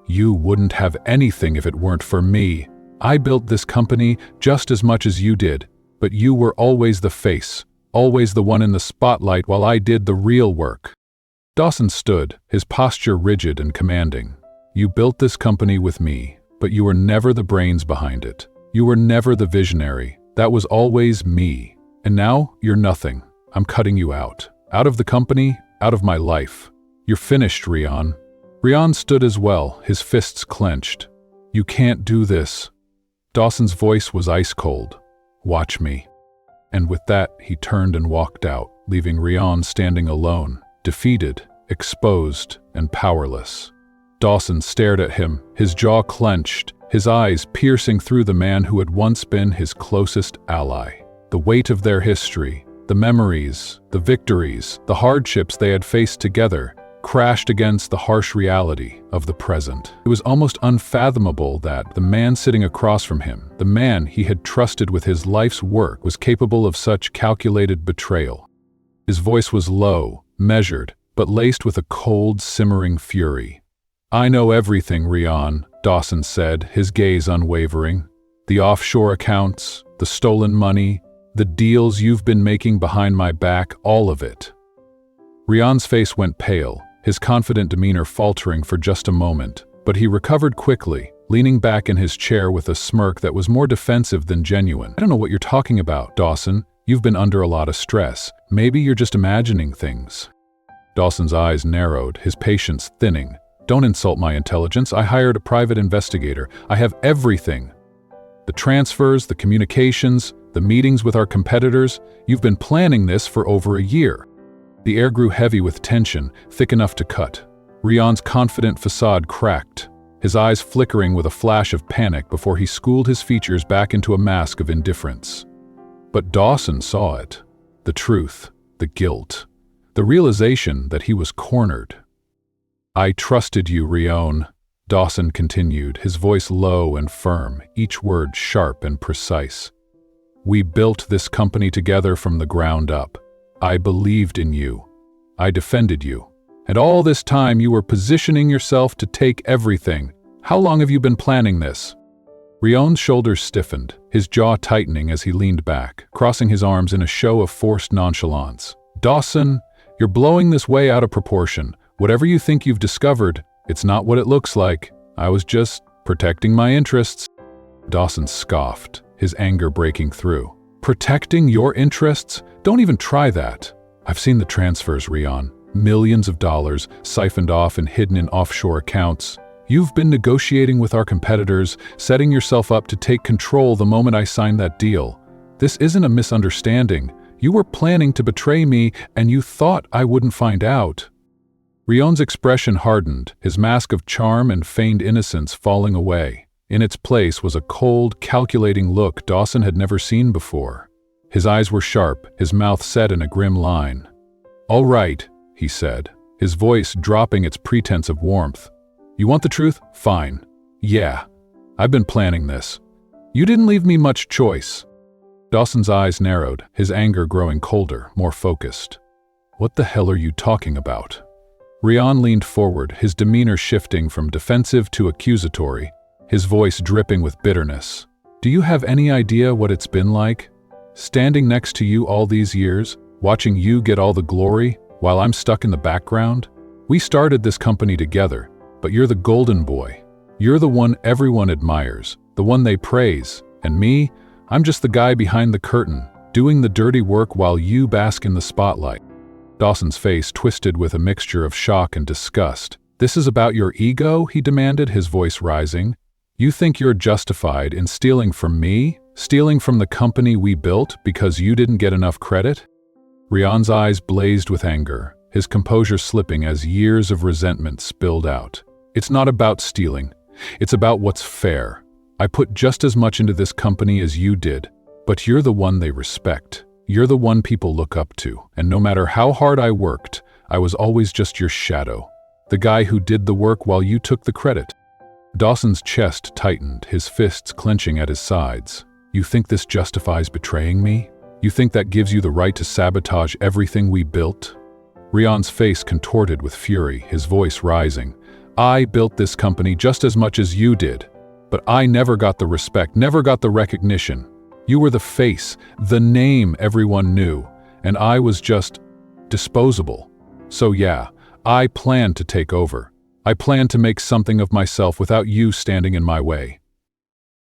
"You wouldn't have anything if it weren't for me. I built this company just as much as you did, but you were always the face, always the one in the spotlight while I did the real work." Dawson stood, his posture rigid and commanding. "You built this company with me, but you were never the brains behind it. You were never the visionary. That was always me. And now, you're nothing. I'm cutting you out. Out of the company, out of my life. You're finished, Rion." Rion stood as well, his fists clenched. "You can't do this." Dawson's voice was ice cold. "Watch me." And with that, he turned and walked out, leaving Rion standing alone, defeated, exposed, and powerless. Dawson stared at him, his jaw clenched, his eyes piercing through the man who had once been his closest ally. The weight of their history, the memories, the victories, the hardships they had faced together, crashed against the harsh reality of the present. It was almost unfathomable that the man sitting across from him, the man he had trusted with his life's work, was capable of such calculated betrayal. His voice was low, measured, but laced with a cold, simmering fury. "I know everything, Rian," Dawson said, his gaze unwavering. "The offshore accounts, the stolen money, the deals you've been making behind my back, all of it." Rian's face went pale, his confident demeanor faltering for just a moment, but he recovered quickly, leaning back in his chair with a smirk that was more defensive than genuine. "I don't know what you're talking about, Dawson. You've been under a lot of stress. Maybe you're just imagining things." Dawson's eyes narrowed, his patience thinning. "Don't insult my intelligence. I hired a private investigator. I have everything. The transfers, the communications, the meetings with our competitors. You've been planning this for over a year." The air grew heavy with tension, thick enough to cut. Rian's confident facade cracked, his eyes flickering with a flash of panic before he schooled his features back into a mask of indifference. But Dawson saw it. The truth, the guilt, the realization that he was cornered. "I trusted you, Rion," Dawson continued, his voice low and firm, each word sharp and precise. "We built this company together from the ground up. I believed in you. I defended you. And all this time you were positioning yourself to take everything. How long have you been planning this?" Rion's shoulders stiffened, his jaw tightening as he leaned back, crossing his arms in a show of forced nonchalance. "Dawson, you're blowing this way out of proportion. Whatever you think you've discovered, it's not what it looks like. I was just protecting my interests." Dawson scoffed, his anger breaking through. "Protecting your interests? Don't even try that. I've seen the transfers, Rion. Millions of dollars siphoned off and hidden in offshore accounts. You've been negotiating with our competitors, setting yourself up to take control the moment I signed that deal. This isn't a misunderstanding. You were planning to betray me, and you thought I wouldn't find out." Rion's expression hardened, his mask of charm and feigned innocence falling away. In its place was a cold, calculating look Dawson had never seen before. His eyes were sharp, his mouth set in a grim line. "All right," he said, his voice dropping its pretense of warmth. "You want the truth? Fine. Yeah, I've been planning this. You didn't leave me much choice." Dawson's eyes narrowed, his anger growing colder, more focused. "What the hell are you talking about?" Rion leaned forward, his demeanor shifting from defensive to accusatory, his voice dripping with bitterness. "Do you have any idea what it's been like? Standing next to you all these years, watching you get all the glory, while I'm stuck in the background? We started this company together, but you're the golden boy. You're the one everyone admires, the one they praise, and me, I'm just the guy behind the curtain, doing the dirty work while you bask in the spotlight." Dawson's face twisted with a mixture of shock and disgust. "This is about your ego?" he demanded, his voice rising. "You think you're justified in stealing from me? Stealing from the company we built because you didn't get enough credit?" Rion's eyes blazed with anger, his composure slipping as years of resentment spilled out. "It's not about stealing. It's about what's fair. I put just as much into this company as you did, but you're the one they respect. You're the one people look up to, and no matter how hard I worked, I was always just your shadow. The guy who did the work while you took the credit." Dawson's chest tightened, his fists clenching at his sides. "You think this justifies betraying me? You think that gives you the right to sabotage everything we built?" Rion's face contorted with fury, his voice rising. "I built this company just as much as you did, but I never got the respect, never got the recognition. You were the face, the name everyone knew, and I was just disposable. So yeah, I planned to take over. I planned to make something of myself without you standing in my way."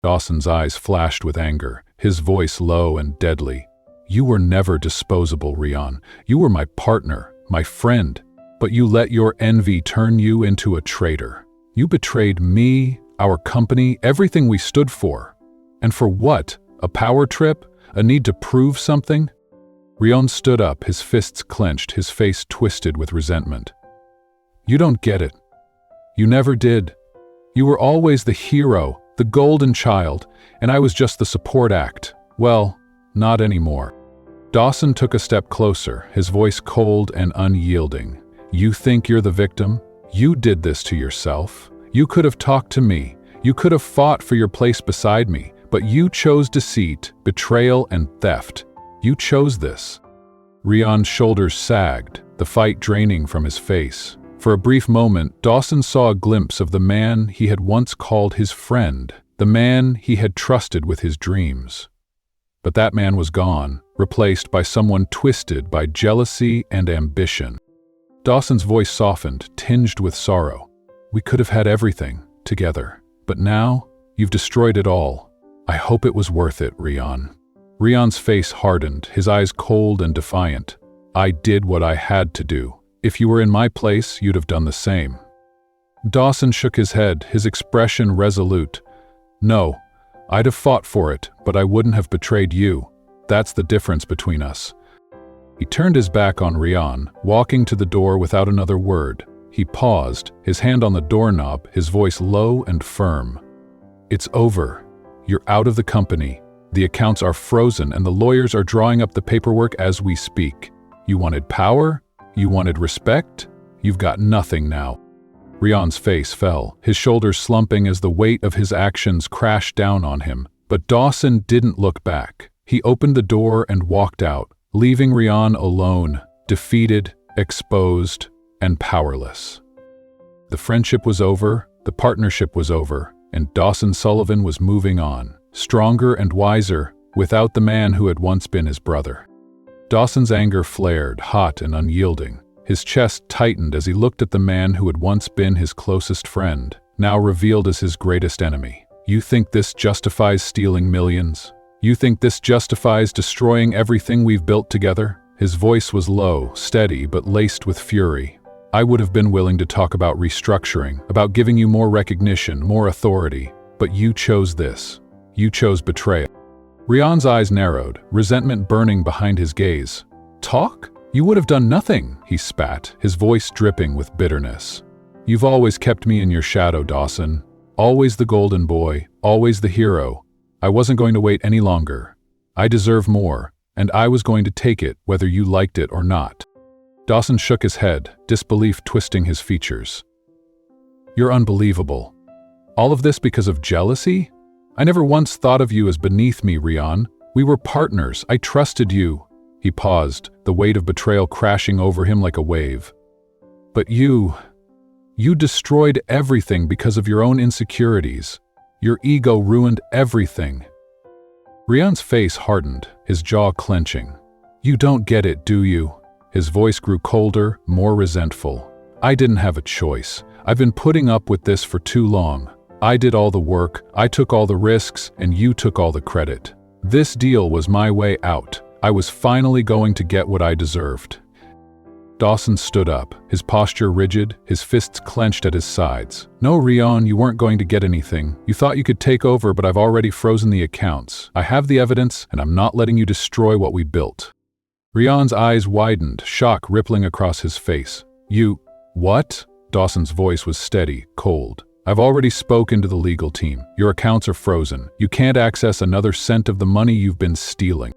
Dawson's eyes flashed with anger, his voice low and deadly. "You were never disposable, Rion. You were my partner, my friend, but you let your envy turn you into a traitor. You betrayed me, our company, everything we stood for. And for what? A power trip? A need to prove something?" Rion stood up, his fists clenched, his face twisted with resentment. "You don't get it. You never did. You were always the hero, the golden child, and I was just the support act. Well, not anymore." Dawson took a step closer, his voice cold and unyielding. You think you're the victim? You did this to yourself. You could have talked to me. You could have fought for your place beside me, but you chose deceit, betrayal, and theft. You chose this. Rian's shoulders sagged, the fight draining from his face. For a brief moment, Dawson saw a glimpse of the man he had once called his friend, the man he had trusted with his dreams. But that man was gone, replaced by someone twisted by jealousy and ambition. Dawson's voice softened, tinged with sorrow. We could have had everything, together. But now, you've destroyed it all. I hope it was worth it, Rian. Rian's face hardened, his eyes cold and defiant. I did what I had to do. If you were in my place, you'd have done the same. Dawson shook his head, his expression resolute. No, I'd have fought for it, but I wouldn't have betrayed you. That's the difference between us. He turned his back on Rian, walking to the door without another word. He paused, his hand on the doorknob, his voice low and firm. It's over. You're out of the company. The accounts are frozen and the lawyers are drawing up the paperwork as we speak. You wanted power? You wanted respect? You've got nothing now. Rian's face fell, his shoulders slumping as the weight of his actions crashed down on him. But Dawson didn't look back. He opened the door and walked out, leaving Rian alone, defeated, exposed, and powerless. The friendship was over, the partnership was over, and Dawson Sullivan was moving on, stronger and wiser, without the man who had once been his brother. Dawson's anger flared, hot and unyielding. His chest tightened as he looked at the man who had once been his closest friend, now revealed as his greatest enemy. You think this justifies stealing millions? You think this justifies destroying everything we've built together? His voice was low, steady, but laced with fury. I would have been willing to talk about restructuring, about giving you more recognition, more authority, but you chose this. You chose betrayal. Rian's eyes narrowed, resentment burning behind his gaze. Talk? You would have done nothing, he spat, his voice dripping with bitterness. You've always kept me in your shadow, Dawson. Always the golden boy, always the hero. I wasn't going to wait any longer. I deserve more, and I was going to take it whether you liked it or not. Dawson shook his head, disbelief twisting his features. You're unbelievable. All of this because of jealousy? I never once thought of you as beneath me, Rian. We were partners. I trusted you. He paused, the weight of betrayal crashing over him like a wave. But you destroyed everything because of your own insecurities. Your ego ruined everything. Rian's face hardened, his jaw clenching. You don't get it, do you? His voice grew colder, more resentful. I didn't have a choice. I've been putting up with this for too long. I did all the work, I took all the risks, and you took all the credit. This deal was my way out. I was finally going to get what I deserved. Dawson stood up, his posture rigid, his fists clenched at his sides. No, Rian, you weren't going to get anything. You thought you could take over, but I've already frozen the accounts. I have the evidence, and I'm not letting you destroy what we built. Rian's eyes widened, shock rippling across his face. You, what? Dawson's voice was steady, cold. I've already spoken to the legal team. Your accounts are frozen. You can't access another cent of the money you've been stealing.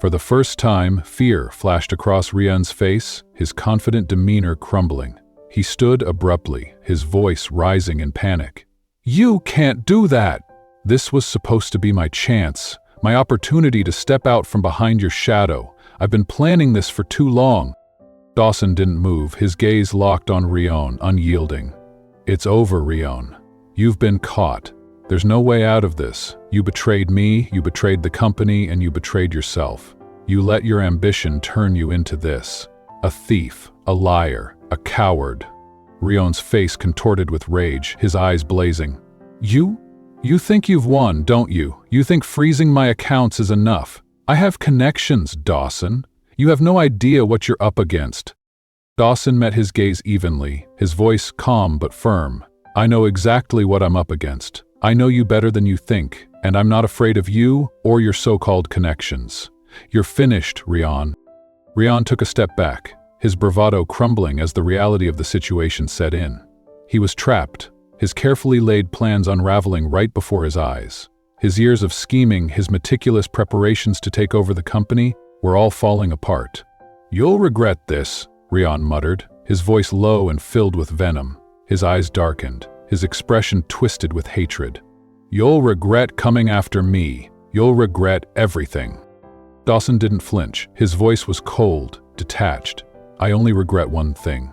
For the first time, fear flashed across Rian's face, his confident demeanor crumbling. He stood abruptly, his voice rising in panic. You can't do that! This was supposed to be my chance, my opportunity to step out from behind your shadow. I've been planning this for too long. Dawson didn't move, his gaze locked on Rian, unyielding. It's over, Rian. You've been caught. There's no way out of this. You betrayed me, you betrayed the company, and you betrayed yourself. You let your ambition turn you into this. A thief, a liar, a coward. Rian's face contorted with rage, his eyes blazing. You think you've won, don't you? You think freezing my accounts is enough. I have connections, Dawson. You have no idea what you're up against. Dawson met his gaze evenly, his voice calm but firm. I know exactly what I'm up against. I know you better than you think, and I'm not afraid of you or your so-called connections. You're finished, Rian. Rian took a step back, his bravado crumbling as the reality of the situation set in. He was trapped, his carefully laid plans unraveling right before his eyes. His years of scheming, his meticulous preparations to take over the company, were all falling apart. You'll regret this, Rian muttered, his voice low and filled with venom. His eyes darkened, his expression twisted with hatred. "You'll regret coming after me. You'll regret everything." Dawson didn't flinch. His voice was cold, detached. "I only regret one thing.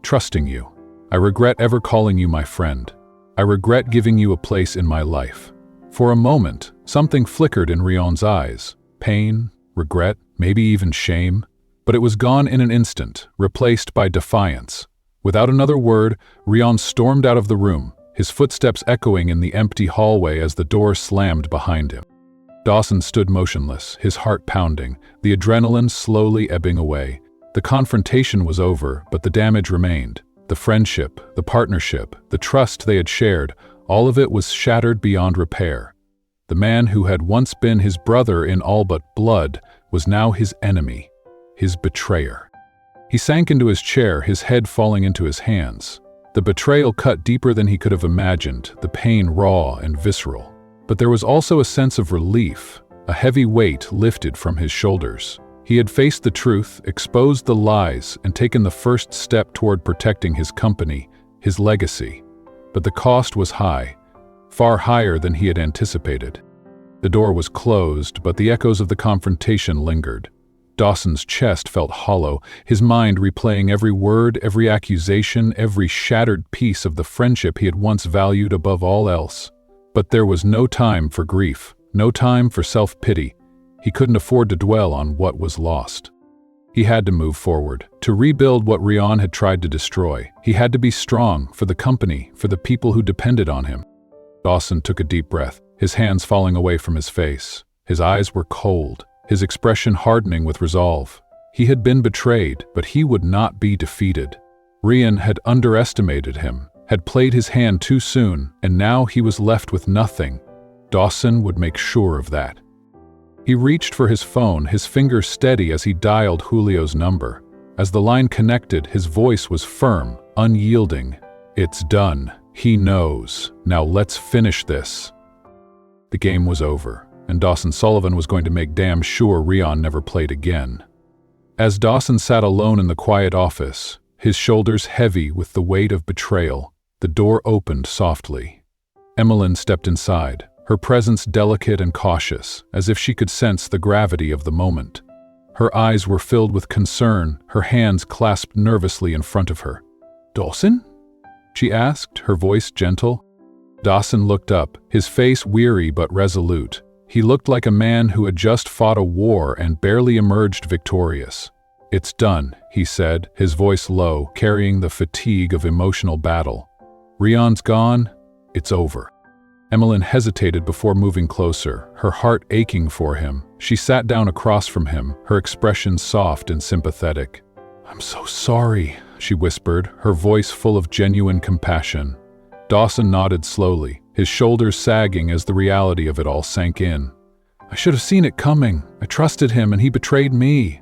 Trusting you. I regret ever calling you my friend. I regret giving you a place in my life." For a moment, something flickered in Rion's eyes. Pain, regret, maybe even shame. But it was gone in an instant, replaced by defiance. Without another word, Rion stormed out of the room, his footsteps echoing in the empty hallway as the door slammed behind him. Dawson stood motionless, his heart pounding, the adrenaline slowly ebbing away. The confrontation was over, but the damage remained. The friendship, the partnership, the trust they had shared, all of it was shattered beyond repair. The man who had once been his brother in all but blood was now his enemy, his betrayer. He sank into his chair, his head falling into his hands. The betrayal cut deeper than he could have imagined, the pain raw and visceral. But there was also a sense of relief, a heavy weight lifted from his shoulders. He had faced the truth, exposed the lies, and taken the first step toward protecting his company, his legacy. But the cost was high, far higher than he had anticipated. The door was closed, but the echoes of the confrontation lingered. Dawson's chest felt hollow, his mind replaying every word, every accusation, every shattered piece of the friendship he had once valued above all else. But there was no time for grief, no time for self-pity. He couldn't afford to dwell on what was lost. He had to move forward, to rebuild what Rion had tried to destroy. He had to be strong for the company, for the people who depended on him. Dawson took a deep breath, his hands falling away from his face. His eyes were cold, his expression hardening with resolve. He had been betrayed, but he would not be defeated. Rion had underestimated him, had played his hand too soon, and now he was left with nothing. Dawson would make sure of that. He reached for his phone, his fingers steady as he dialed Julio's number. As the line connected, his voice was firm, unyielding. "It's done. He knows. Now let's finish this." The game was over, and Dawson Sullivan was going to make damn sure Rion never played again. As Dawson sat alone in the quiet office, his shoulders heavy with the weight of betrayal, the door opened softly. Emmeline stepped inside, her presence delicate and cautious, as if she could sense the gravity of the moment. Her eyes were filled with concern, her hands clasped nervously in front of her. "Dawson?" she asked, her voice gentle. Dawson looked up, his face weary but resolute. He looked like a man who had just fought a war and barely emerged victorious. "It's done," he said, his voice low, carrying the fatigue of emotional battle. "Rion's gone. It's over." Emmeline hesitated before moving closer, her heart aching for him. She sat down across from him, her expression soft and sympathetic. "I'm so sorry," she whispered, her voice full of genuine compassion. Dawson nodded slowly, his shoulders sagging as the reality of it all sank in. "I should have seen it coming. I trusted him and he betrayed me."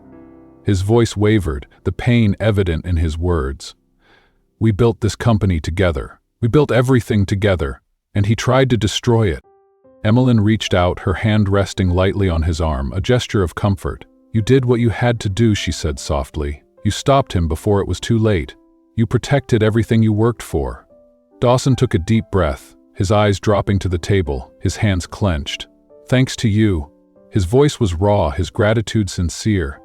His voice wavered, the pain evident in his words. "We built this company together. We built everything together. And he tried to destroy it." Emmeline reached out, her hand resting lightly on his arm, a gesture of comfort. "You did what you had to do," she said softly. "You stopped him before it was too late. You protected everything you worked for." Dawson took a deep breath, his eyes dropping to the table, his hands clenched. "Thanks to you." His voice was raw, his gratitude sincere.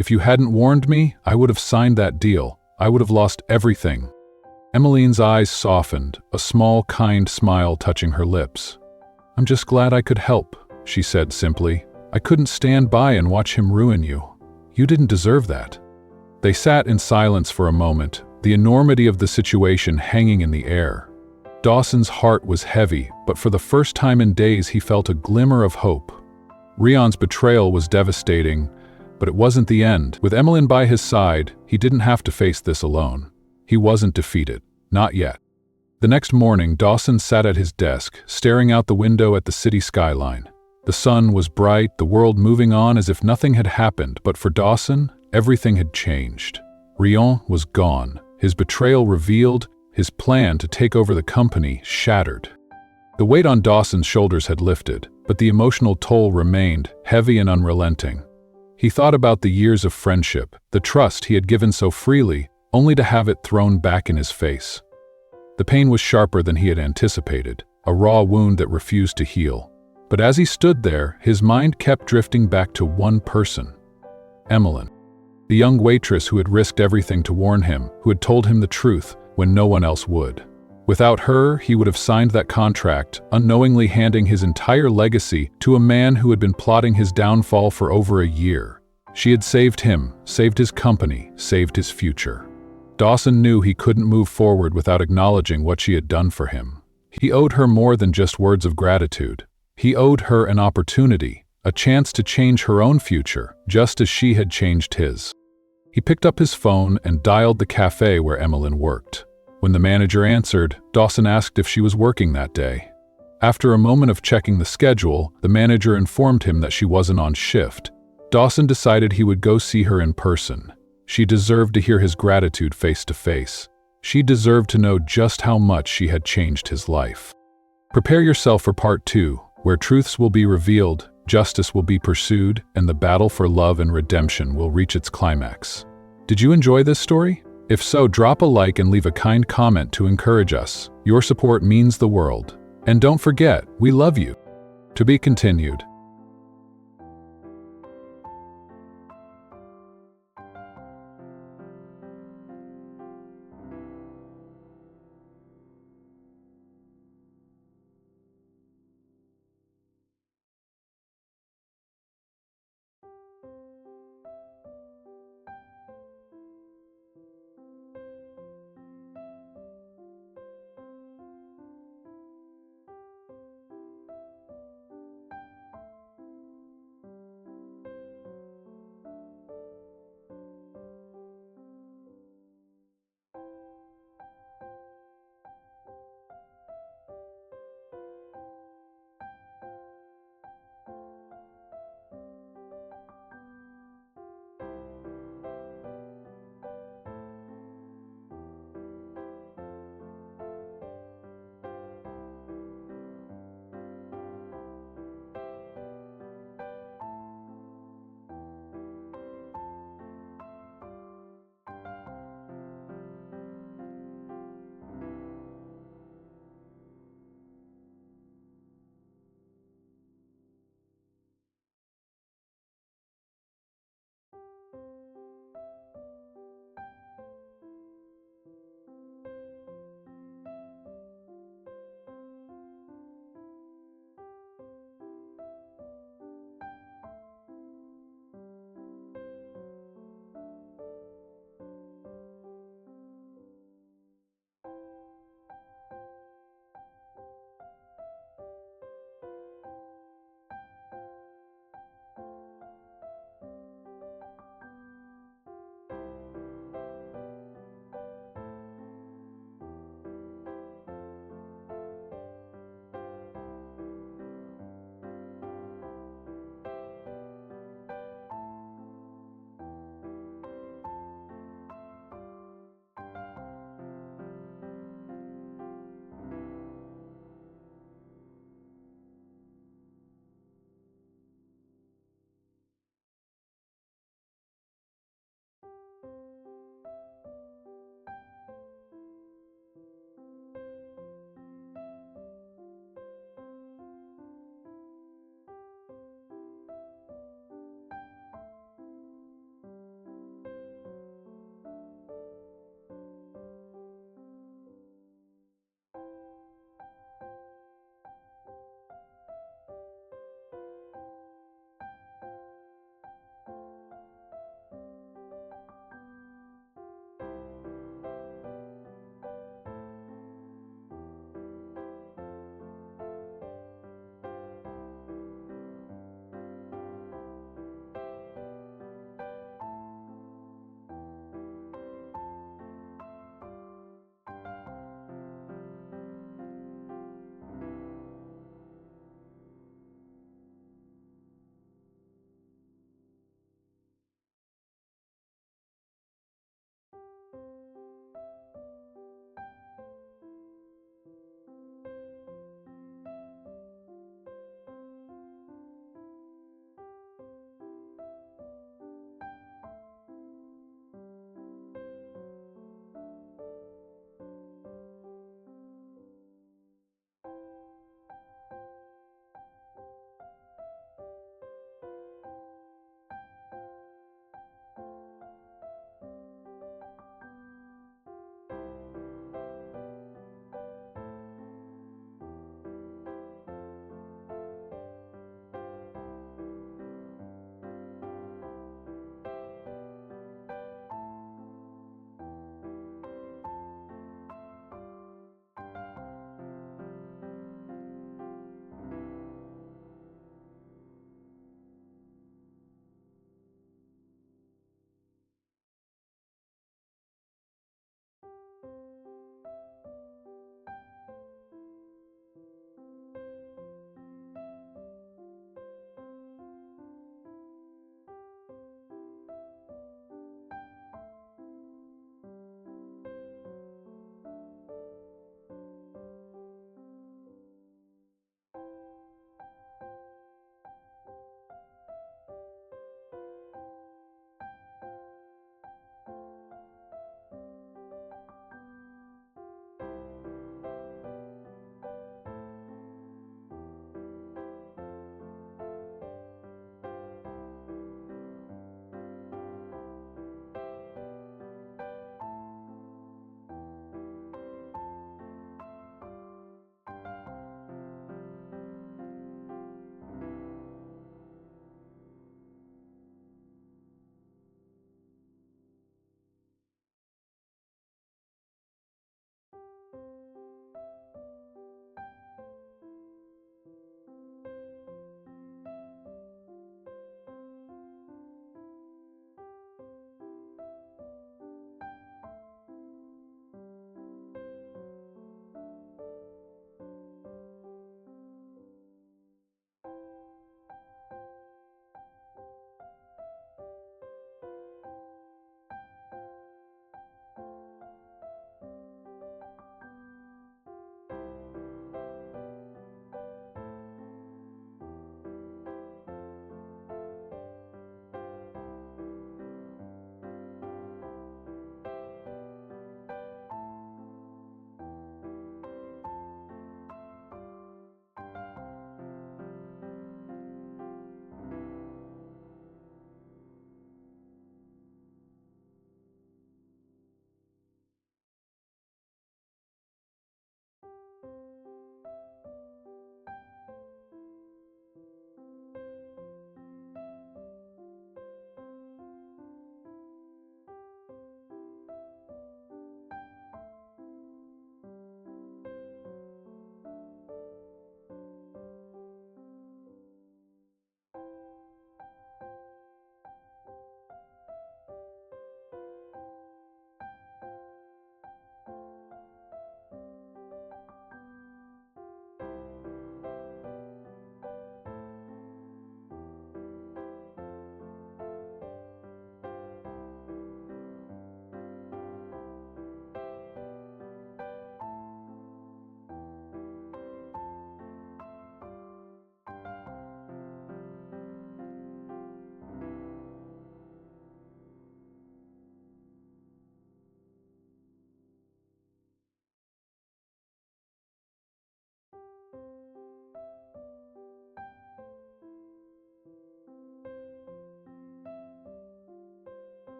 "If you hadn't warned me, I would have signed that deal. I would have lost everything." Emmeline's eyes softened, a small, kind smile touching her lips. "I'm just glad I could help," she said simply. "I couldn't stand by and watch him ruin you. You didn't deserve that." They sat in silence for a moment, the enormity of the situation hanging in the air. Dawson's heart was heavy, but for the first time in days he felt a glimmer of hope. Rion's betrayal was devastating, but it wasn't the end. With Emmeline by his side, he didn't have to face this alone. He wasn't defeated. Not yet. The next morning, Dawson sat at his desk, staring out the window at the city skyline. The sun was bright, the world moving on as if nothing had happened, but for Dawson, everything had changed. Rion was gone, his betrayal revealed, his plan to take over the company shattered. The weight on Dawson's shoulders had lifted, but the emotional toll remained, heavy and unrelenting. He thought about the years of friendship, the trust he had given so freely, only to have it thrown back in his face. The pain was sharper than he had anticipated, a raw wound that refused to heal. But as he stood there, his mind kept drifting back to one person: Emmeline, the young waitress who had risked everything to warn him, who had told him the truth when no one else would. Without her, he would have signed that contract, unknowingly handing his entire legacy to a man who had been plotting his downfall for over a year. She had saved him, saved his company, saved his future. Dawson knew he couldn't move forward without acknowledging what she had done for him. He owed her more than just words of gratitude. He owed her an opportunity, a chance to change her own future, just as she had changed his. He picked up his phone and dialed the cafe where Emmeline worked. When the manager answered, Dawson asked if she was working that day. After a moment of checking the schedule, the manager informed him that she wasn't on shift. Dawson decided he would go see her in person. She deserved to hear his gratitude face to face. She deserved to know just how much she had changed his life. Prepare yourself for part 2, where truths will be revealed, justice will be pursued, and the battle for love and redemption will reach its climax. Did you enjoy this story? If so, drop a like and leave a kind comment to encourage us. Your support means the world. And don't forget, we love you. To be continued.